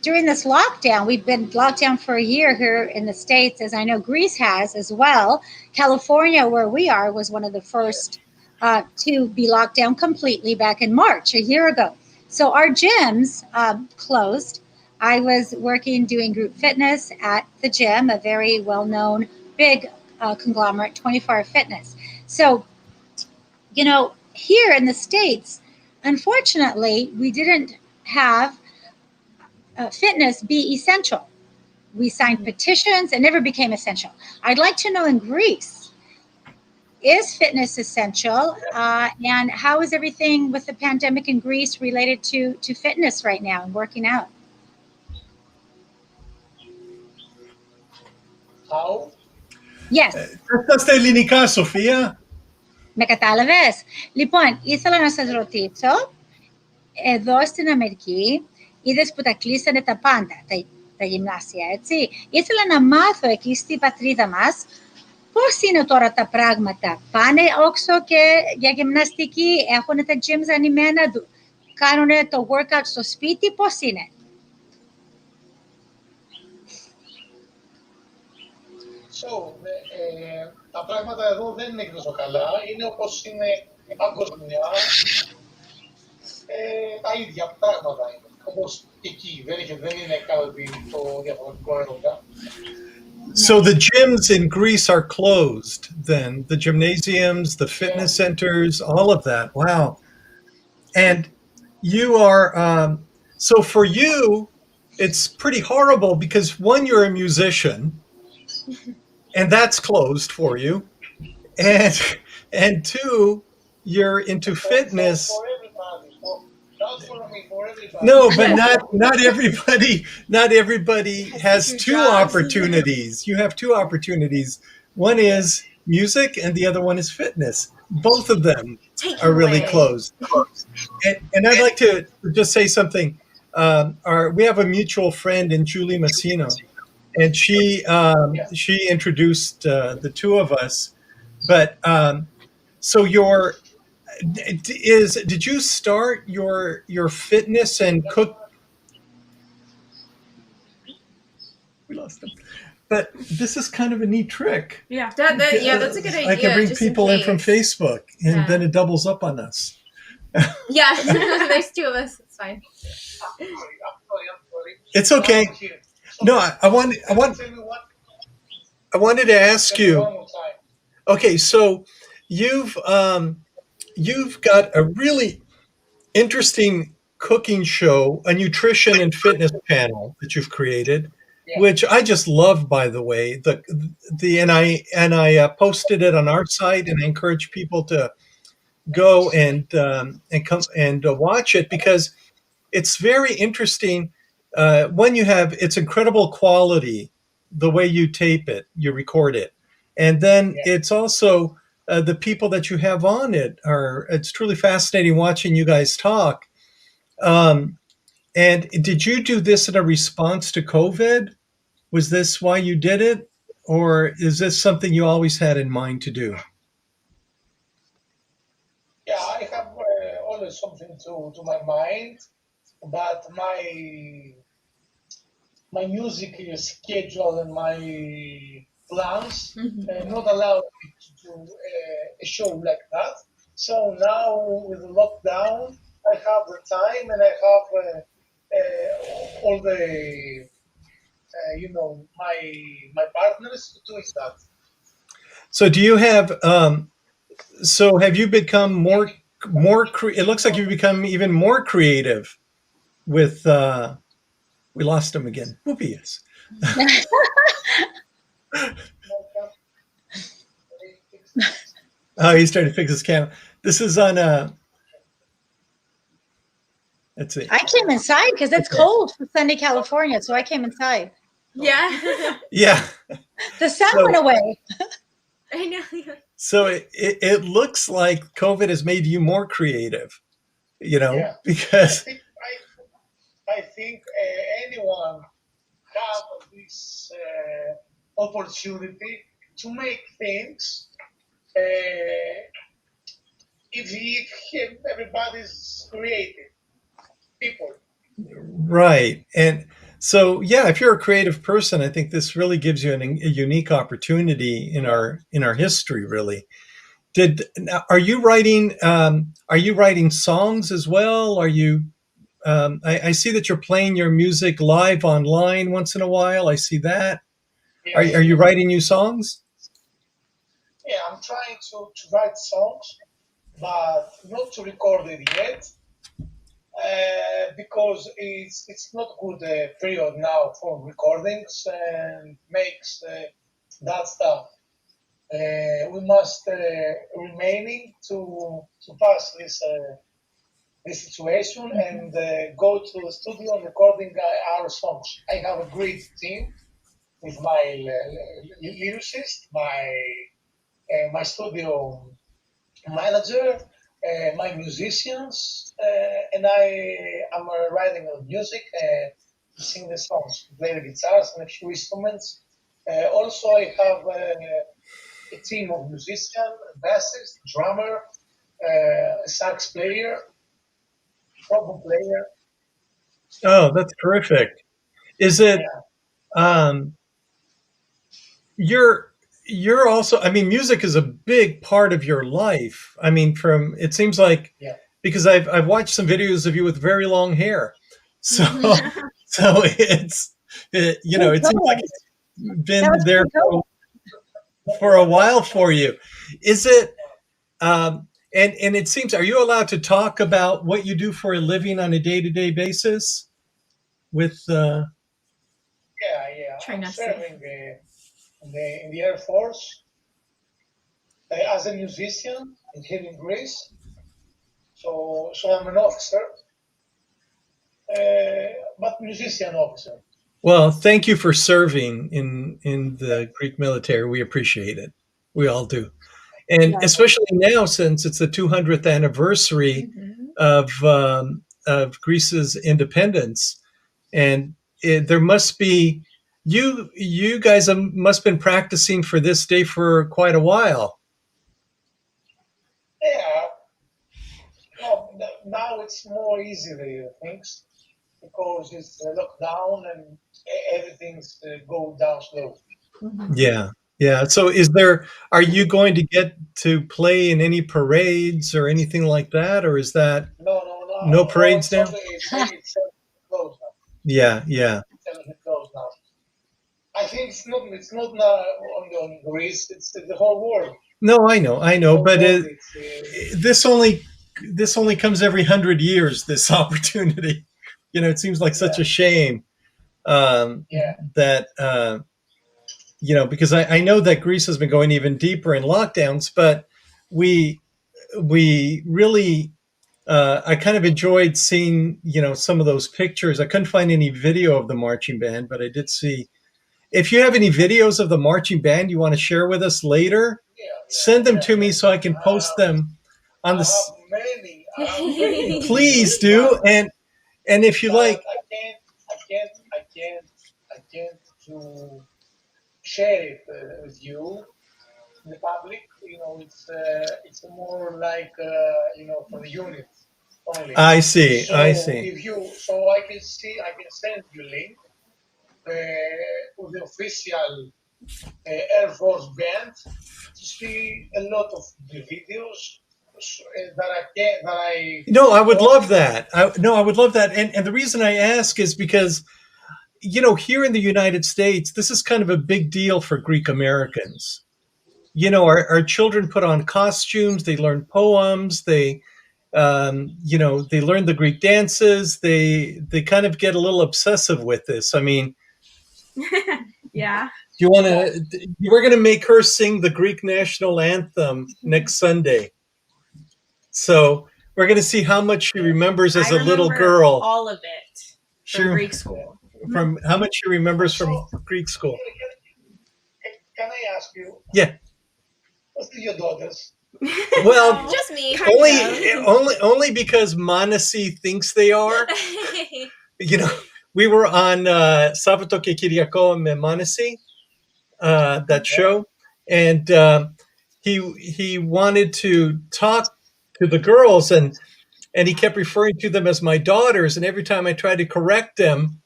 during this lockdown, we've been locked down for a year here in the States, as I know Greece has as well. California, where we are, was one of the first to be locked down completely back in March, a year ago. So our gyms closed. I was doing group fitness at the gym, a very well-known, big conglomerate, 24-hour fitness. So, here in the States, unfortunately, we didn't have fitness be essential. We signed petitions and never became essential. I'd like to know in Greece, is fitness essential? And how is everything with the pandemic in Greece related to fitness right now and working out? How? Yes. That's the ελληνικά, Sophia. Με κατάλαβες? Λοιπόν, ήθελα να σας ρωτήσω, εδώ στην Αμερική, είδες που τα κλείσανε τα πάντα, τα γυμνάσια, έτσι. Ήθελα να μάθω εκεί στη πατρίδα μας, πώς είναι τώρα τα πράγματα. Πάνε όξω και για γυμναστική, έχουν τα gyms ανημένα, κάνουν το workout στο σπίτι, πώς είναι. Τα πράγματα εδώ δεν είναι τόσο καλά. Είναι όπως είναι παγκοσμιά. Τα ίδια πράγματα είναι. Όπως εκεί. Δεν είναι κάτι το διαφορετικό εδώ. So the gyms in Greece are closed then. The gymnasiums, the fitness centers, all of that. Wow. And you are, so for you, it's pretty horrible because one, you're a musician and that's closed for you. And two, you're into fitness. For everybody. Not for me, for everybody. No, but not everybody. Not everybody has two opportunities. You have two opportunities. One is music, and the other one is fitness. Both of them are really closed. And I'd like to just say something. We have a mutual friend in Julie Massino, and she introduced the two of us. But so did you start your fitness and cook? We lost them. But this is kind of a neat trick. Yeah, that's a good idea. I can bring people in from Facebook, and then it doubles up on us. Yeah, there's two of us. It's fine. I'm sorry. It's okay. No, I wanted to ask you. Okay, so you've got a really interesting cooking show, a nutrition and fitness channel that you've created, which I just love, by the way. And I posted it on our site, and I encourage people to go and come and watch it, because it's very interesting. When you have, it's incredible quality, the way you tape it, you record it, and then it's also the people that you have on it are. It's truly fascinating watching you guys talk. And did you do this in a response to COVID? Was this why you did it, or is this something you always had in mind to do? Yeah, I have always something to my mind, but my music schedule and my plans not allow me to do a show like that. So now with the lockdown, I have the time and I have all the my partners doing that. So do you have? So have you become more? It looks like you've become even more creative with. We lost him again. Whoopies. Oh, he's trying to fix his camera. This is on let's see. I came inside because it's cold for sunny California, so I came inside. Yeah. Yeah. The sun went away. I know. So it looks like COVID has made you more creative, because I think anyone have this opportunity to make things if everybody's creative people. Right. And so, yeah, if you're a creative person, I think this really gives you a unique opportunity in our history, really. Are you writing songs as well? Are you, I see that you're playing your music live online once in a while. I see that. Yes. Are you writing new songs? Yeah, I'm trying to write songs, but not to record it yet. Because it's not good period now for recordings and makes that stuff. We must remaining to pass this situation and go to the studio and recording our songs. I have a great team with my lyricist, my studio manager, my musicians, and I am writing the music, sing the songs, play the guitars and a few instruments. Also, I have a team of musicians, bassist, drummer, sax player, trombone player. Oh, that's terrific. Is it? Yeah. You're also, I mean, music is a big part of your life. I mean, it seems like, because I've watched some videos of you with very long hair. So it seems like it's been there for a while for you. Is it, and it seems, are you allowed to talk about what you do for a living on a day-to-day basis with, Yeah. I'm serving in the Air Force as a musician here in Greece. So I'm an officer, but musician officer. Well, thank you for serving in the Greek military. We appreciate it. We all do. And especially now, since it's the 200th anniversary of Greece's independence, and there must be, you guys must have been practicing for this day for quite a while. Yeah. No, now it's more easy, the things, because it's lockdown and everything's go down slow. Yeah. Yeah. So are you going to get to play in any parades or anything like that? Or is that no parades now? It's closed now. Yeah. Yeah. It's closed now. I think it's not now on Greece, it's the whole world. No, I know, but this only comes every 100 years, this opportunity. It seems like such a shame that because I know that Greece has been going even deeper in lockdowns, but we we really, I kind of enjoyed seeing, some of those pictures. I couldn't find any video of the marching band, but I did see. If you have any videos of the marching band you want to share with us later, send them to me so I can post them on the. I have many. Please do, and if you like, I can't to share it with you, the public. It's more like for the unit only. I see. So I see. if you, so I can send you link to the official Air Force Band to see a lot of the videos that I. No, I would love that. I would love that. And the reason I ask is because, here in the United States, this is kind of a big deal for Greek Americans. Our children put on costumes, they learn poems, they learn the Greek dances, they kind of get a little obsessive with this. I mean, Yeah. you want to? We're going to make her sing the Greek national anthem next Sunday. So we're going to see how much she remembers as a little girl. All of it from Greek school. From how much she remembers from Greek school. Can I ask you? Yeah. What's your daughters? Well, Just me. only because Manasi thinks they are. We were on Sabato ke Kyriako me Manasi, that show, and he wanted to talk to the girls, and he kept referring to them as my daughters, and every time I tried to correct him,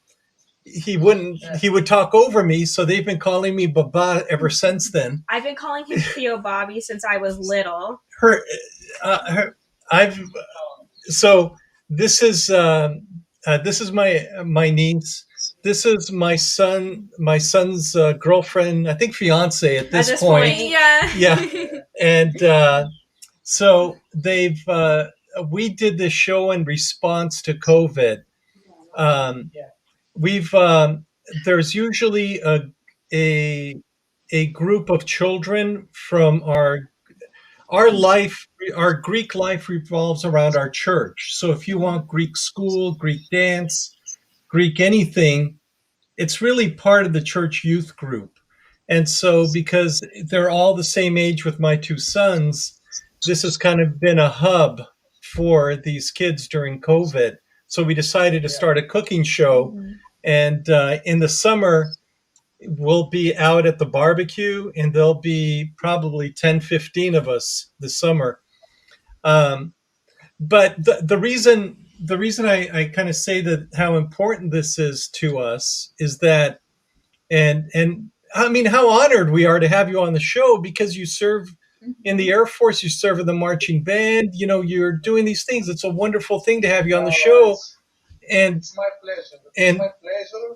he wouldn't. He would talk over me, so they've been calling me Baba ever since then. I've been calling him Theo Bobby since I was little. This is my niece. This is my son's girlfriend, I think fiance at this point. Yeah. And so we did this show in response to COVID. There's usually a group of children from our Greek life revolves around our church. So if you want Greek school, Greek dance, Greek anything, it's really part of the church youth group. And so because they're all the same age with my two sons, this has kind of been a hub for these kids during COVID. So we decided to start a cooking show. Mm-hmm. And in the summer, we'll be out at the barbecue, and there'll be probably 10, 15 of us this summer. But the reason I kind of say that how important this is to us is that, and I mean, how honored we are to have you on the show, because you serve in the Air Force, you serve in the marching band, you're doing these things. It's a wonderful thing to have you on the show. And it's my pleasure. It's my pleasure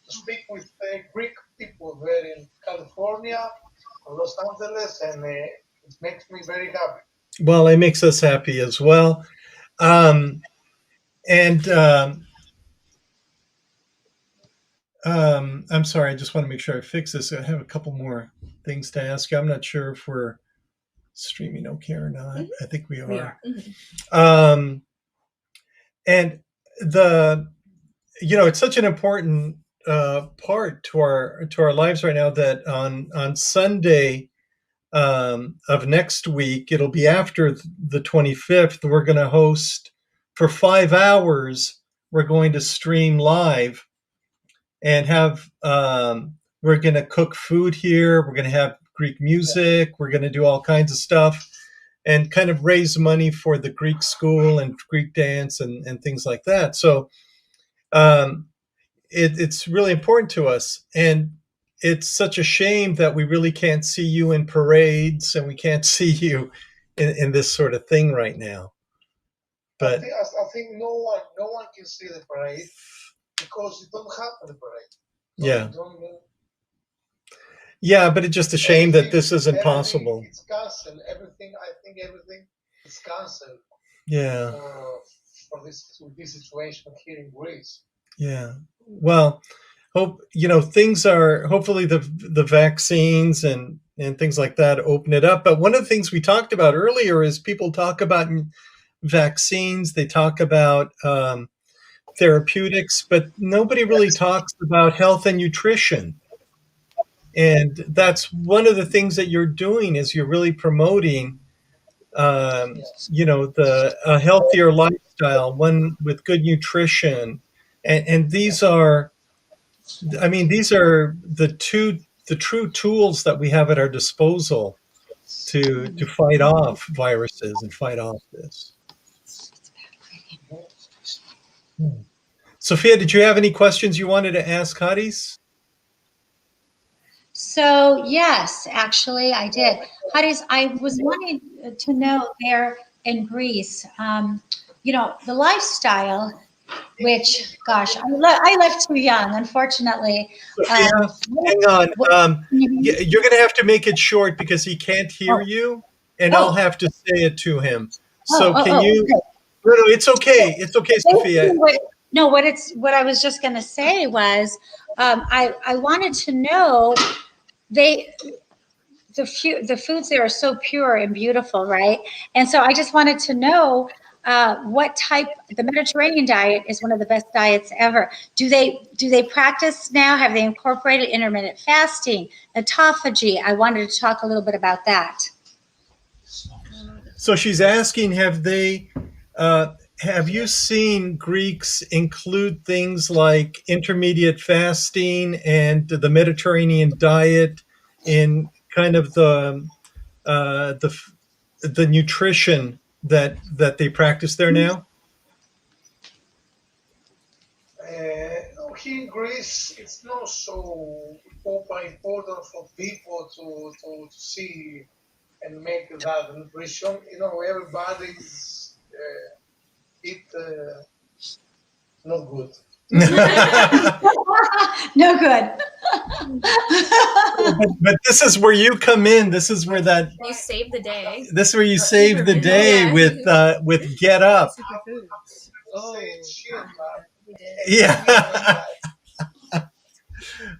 to speak with Greek people there in California, Los Angeles, and it makes me very happy. Well, it makes us happy as well. I'm sorry, I just want to make sure I fix this. I have a couple more things to ask you. I'm not sure if we're streaming okay or not. Mm-hmm. I think we are. We are. Mm-hmm. And it's such an important part to our lives right now that on Sunday of next week, it'll be after the 25th, we're going to host for 5 hours. We're going to stream live and have we're going to cook food here. We're going to have Greek music. We're going to do all kinds of stuff and kind of raise money for the Greek school and Greek dance and things like that. So it's really important to us. And it's such a shame that we really can't see you in parades and we can't see you in this sort of thing right now. But I think no one can see the parade because it don't happen the parade. Yeah. Yeah, but it's just a shame that this isn't possible. It's canceled. Everything is canceled. Yeah. For this situation here in Greece. Yeah. Well, things are hopefully the vaccines and and things like that open it up. But one of the things we talked about earlier is people talk about vaccines, they talk about therapeutics, but nobody really talks about health and nutrition. And that's one of the things that you're doing is you're really promoting, a healthier lifestyle, one with good nutrition. And these are, these are the true tools that we have at our disposal to fight off viruses and fight off this. Sophia, did you have any questions you wanted to ask Hadis? So yes, actually I did. Hadis, I was wanting to know there in Greece, the lifestyle, which, gosh, I left too young, unfortunately. Sophia, hang on. You're going to have to make it short because he can't hear you, and I'll have to say it to him. So can you? Okay. No, it's okay. It's okay, Sophia. What I was just going to say was, I wanted to know the foods there are so pure and beautiful, right? And so I just wanted to know what type. The Mediterranean diet is one of the best diets ever. Do they practice now? Have they incorporated intermittent fasting, autophagy? I wanted to talk a little bit about that. So she's asking, have you seen Greeks include things like intermediate fasting and the Mediterranean diet in kind of the nutrition that they practice there now? Here in Greece, it's not so important for people to see and make that nutrition. Everybody's eat not good. No good. But this is where you come in. This is where you save the day. This is where you save the day with Get Up. Yeah.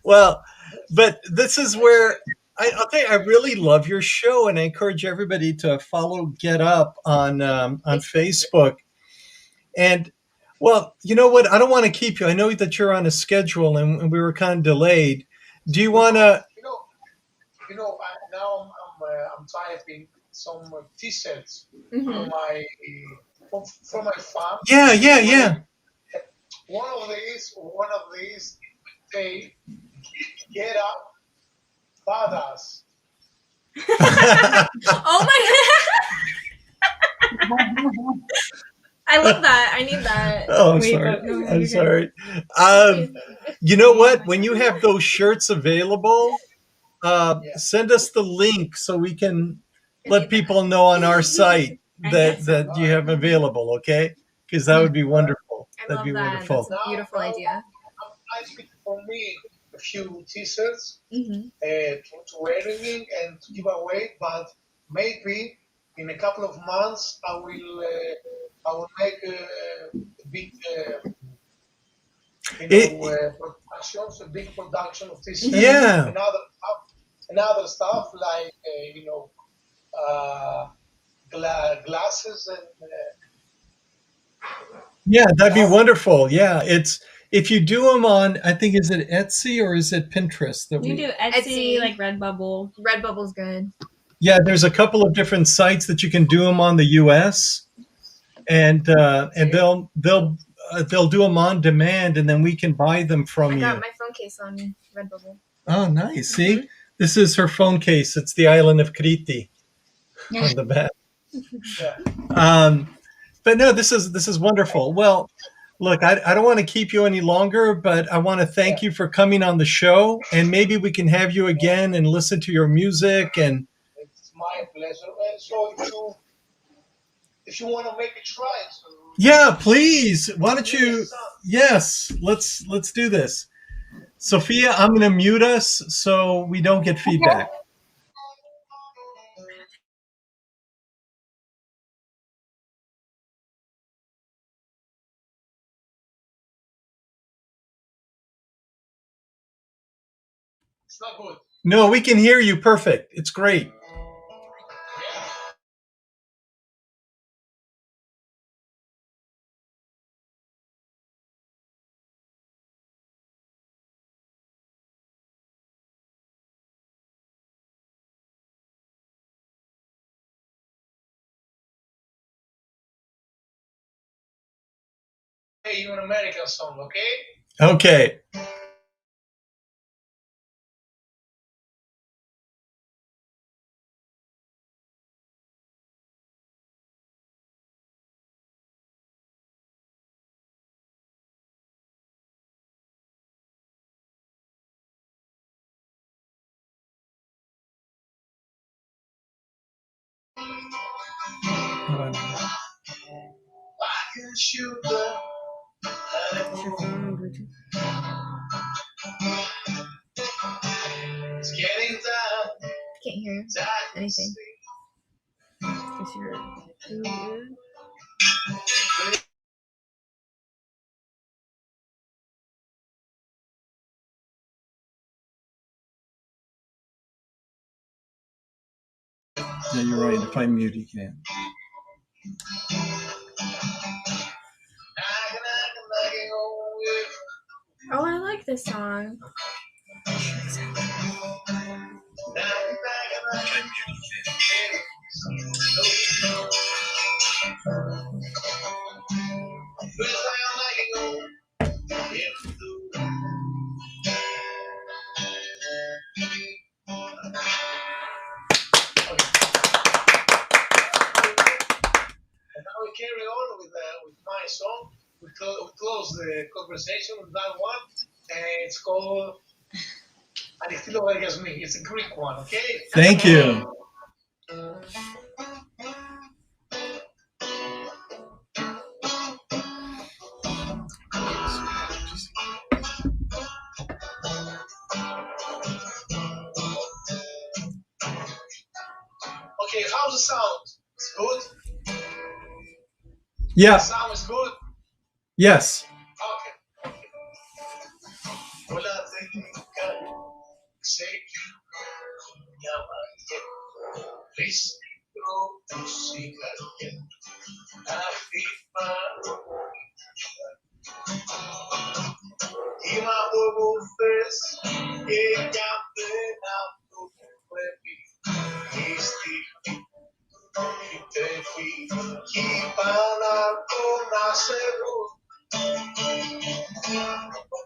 Well, but this is where I'll tell you, I really love your show, and I encourage everybody to follow Get Up on Facebook. And well, you know what? I don't want to keep you. I know that you're on a schedule, and we were kind of delayed. Do you want to? Now I'm typing some T-shirts for my farm. Yeah. One of these, they Get Up, badass. Oh my god! I love that. I need that. Oh, I'm sorry. I'm sorry. You know what? When you have those shirts available, send us the link so we can let people know on our site that you have available. Okay? Because that would be wonderful. That'd be wonderful. That's a beautiful idea. I think for me a few T-shirts to wearing and to give away, but maybe in a couple of months I will make a big production of T-shirts. Yeah. And other stuff like glasses and. Yeah, that'd be wonderful. Yeah, it's if you do them on, I think, is it Etsy or is it Pinterest? You do Etsy, like Redbubble. Redbubble's good. Yeah, there's a couple of different sites that you can do them on the U.S. and they'll do them on demand, and then we can buy them from you. I got my phone case on Redbubble. Oh, nice. See, this is her phone case. It's the island of Crete on the back. But no, this is wonderful. Well, look, I don't want to keep you any longer, but I want to thank you for coming on the show, and maybe we can have you again and listen to your music. And it's my pleasure. So if you want to make it try, yeah, please. Why don't you? Yes, let's do this. Sophia, I'm going to mute us so we don't get feedback. It's not good. No, we can hear you perfect. It's great. Hey, you an American song, okay? Okay. It's getting down. Can't hear anything. Yeah, you're right. If I mute, you can't. Oh, I like this song. Now we carry on with my song. We close the conversation with that one, and it's called Al estilo Vegas Me. It's a Greek one, okay? Thank you. Okay, how's the sound? It's good? Yeah. The sound is good? Yes. Okay. Hola, sé que llama Registro musical afirma y más voces que canten a tu pueblo y te fui y para conocerlo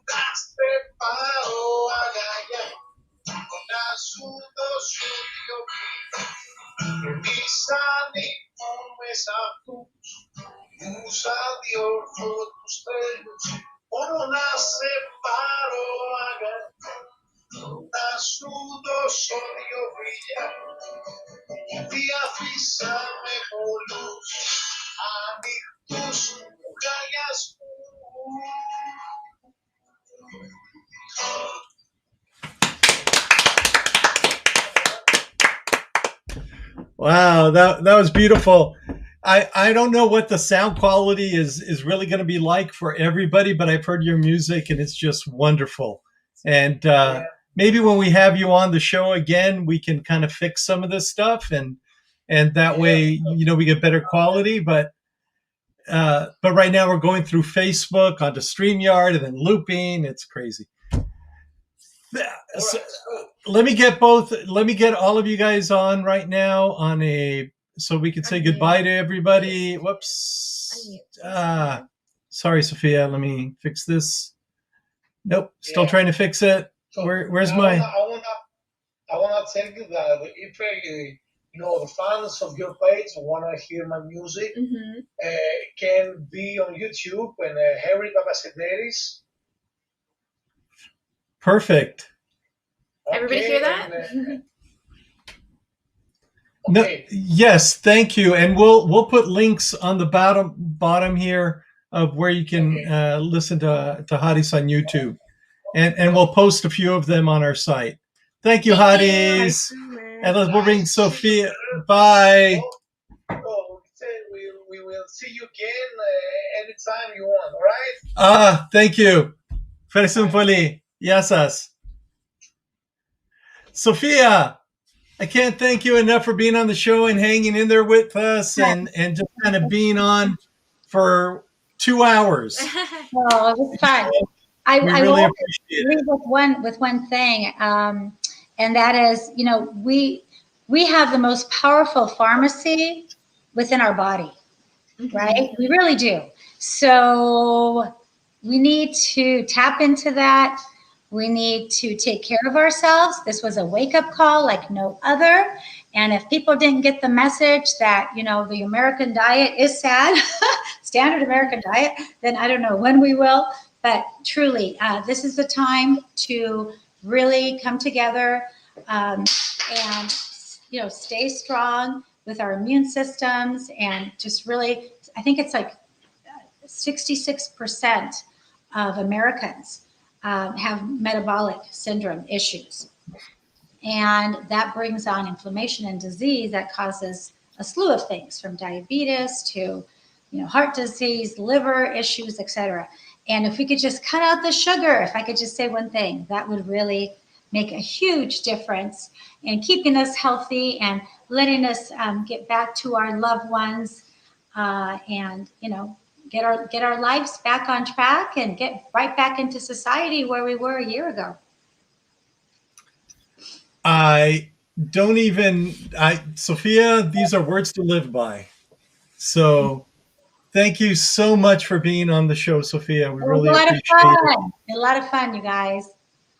daste paro a gallar con asuntos suyos Misani mesatus usa Dios tus pelos por una separo hagan asunto sodio brilla día fisa mejor luz amigos gallas Wow, that was beautiful. I don't know what the sound quality is really going to be like for everybody, but I've heard your music and it's just wonderful. And maybe when we have you on the show again, we can kind of fix some of this stuff, and that way, we get better quality. But right now we're going through Facebook onto StreamYard and then looping. It's crazy. So, let me get all of you guys on right now so we can say goodbye to everybody. Whoops. Sorry, Sophia. Let me fix this. Nope. Still trying to fix it. So Where's I my? wanna tell you that if the fans of your page want to hear my music, can be on YouTube and Harry Papasideris. Perfect. Everybody hear that? Okay. No, yes, thank you. And we'll put links on the bottom here of where you can listen to Hadis on YouTube, and we'll post a few of them on our site. Thank you, Hadis. And we'll bring Sophia. Bye. We will see you again anytime you want. All right. Thank you. Felicun Foli. Yasas. Sophia, I can't thank you enough for being on the show and hanging in there with us and just kind of being on for 2 hours. Oh, it was fun. I really will appreciate leave it. with one thing, and that is, we have the most powerful pharmacy within our body, right? We really do. So we need to tap into that. We need to take care of ourselves. This was a wake-up call like no other. And if people didn't get the message that, the American diet is sad, standard American diet, then I don't know when we will. But truly, this is the time to really come together and, stay strong with our immune systems and just really, I think it's like 66% of Americans have metabolic syndrome issues. And that brings on inflammation and disease that causes a slew of things from diabetes to, heart disease, liver issues, etc. And if we could just cut out the sugar, if I could just say one thing, that would really make a huge difference in keeping us healthy and letting us get back to our loved ones and, get our lives back on track and get right back into society where we were a year ago. Sophia, these are words to live by. So thank you so much for being on the show, Sophia. We really appreciate it. A lot of fun, you guys.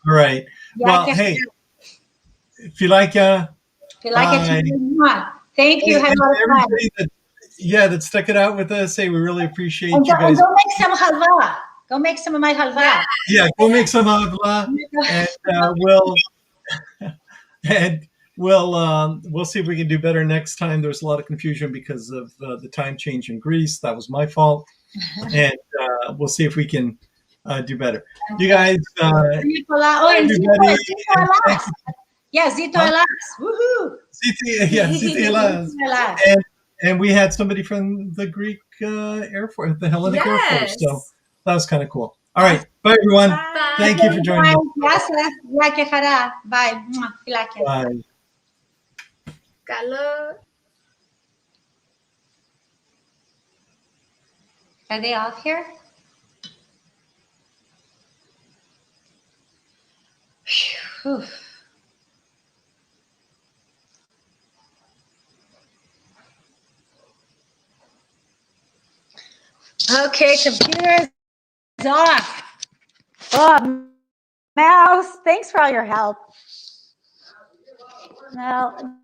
All right. Well, hey, if you like it, thank you. Have a lot of fun. That stuck it out with us. Hey, we really appreciate you guys. Go make some halva. Go make some of my halva. Yeah, go make some halva, and we'll see if we can do better next time. There was a lot of confusion because of the time change in Greece. That was my fault, and we'll see if we can do better. You guys, everybody. Yeah, Zito Elas. Woohoo! Zito Elas. And we had somebody from the Greek Air Force, the Hellenic Air Force. So that was kind of cool. All right. Bye, everyone. Bye. Thank you for joining us. Bye. Bye. Calor. Are they off here? Whew. Okay, computer is off. Oh, Mouse, thanks for all your help. No.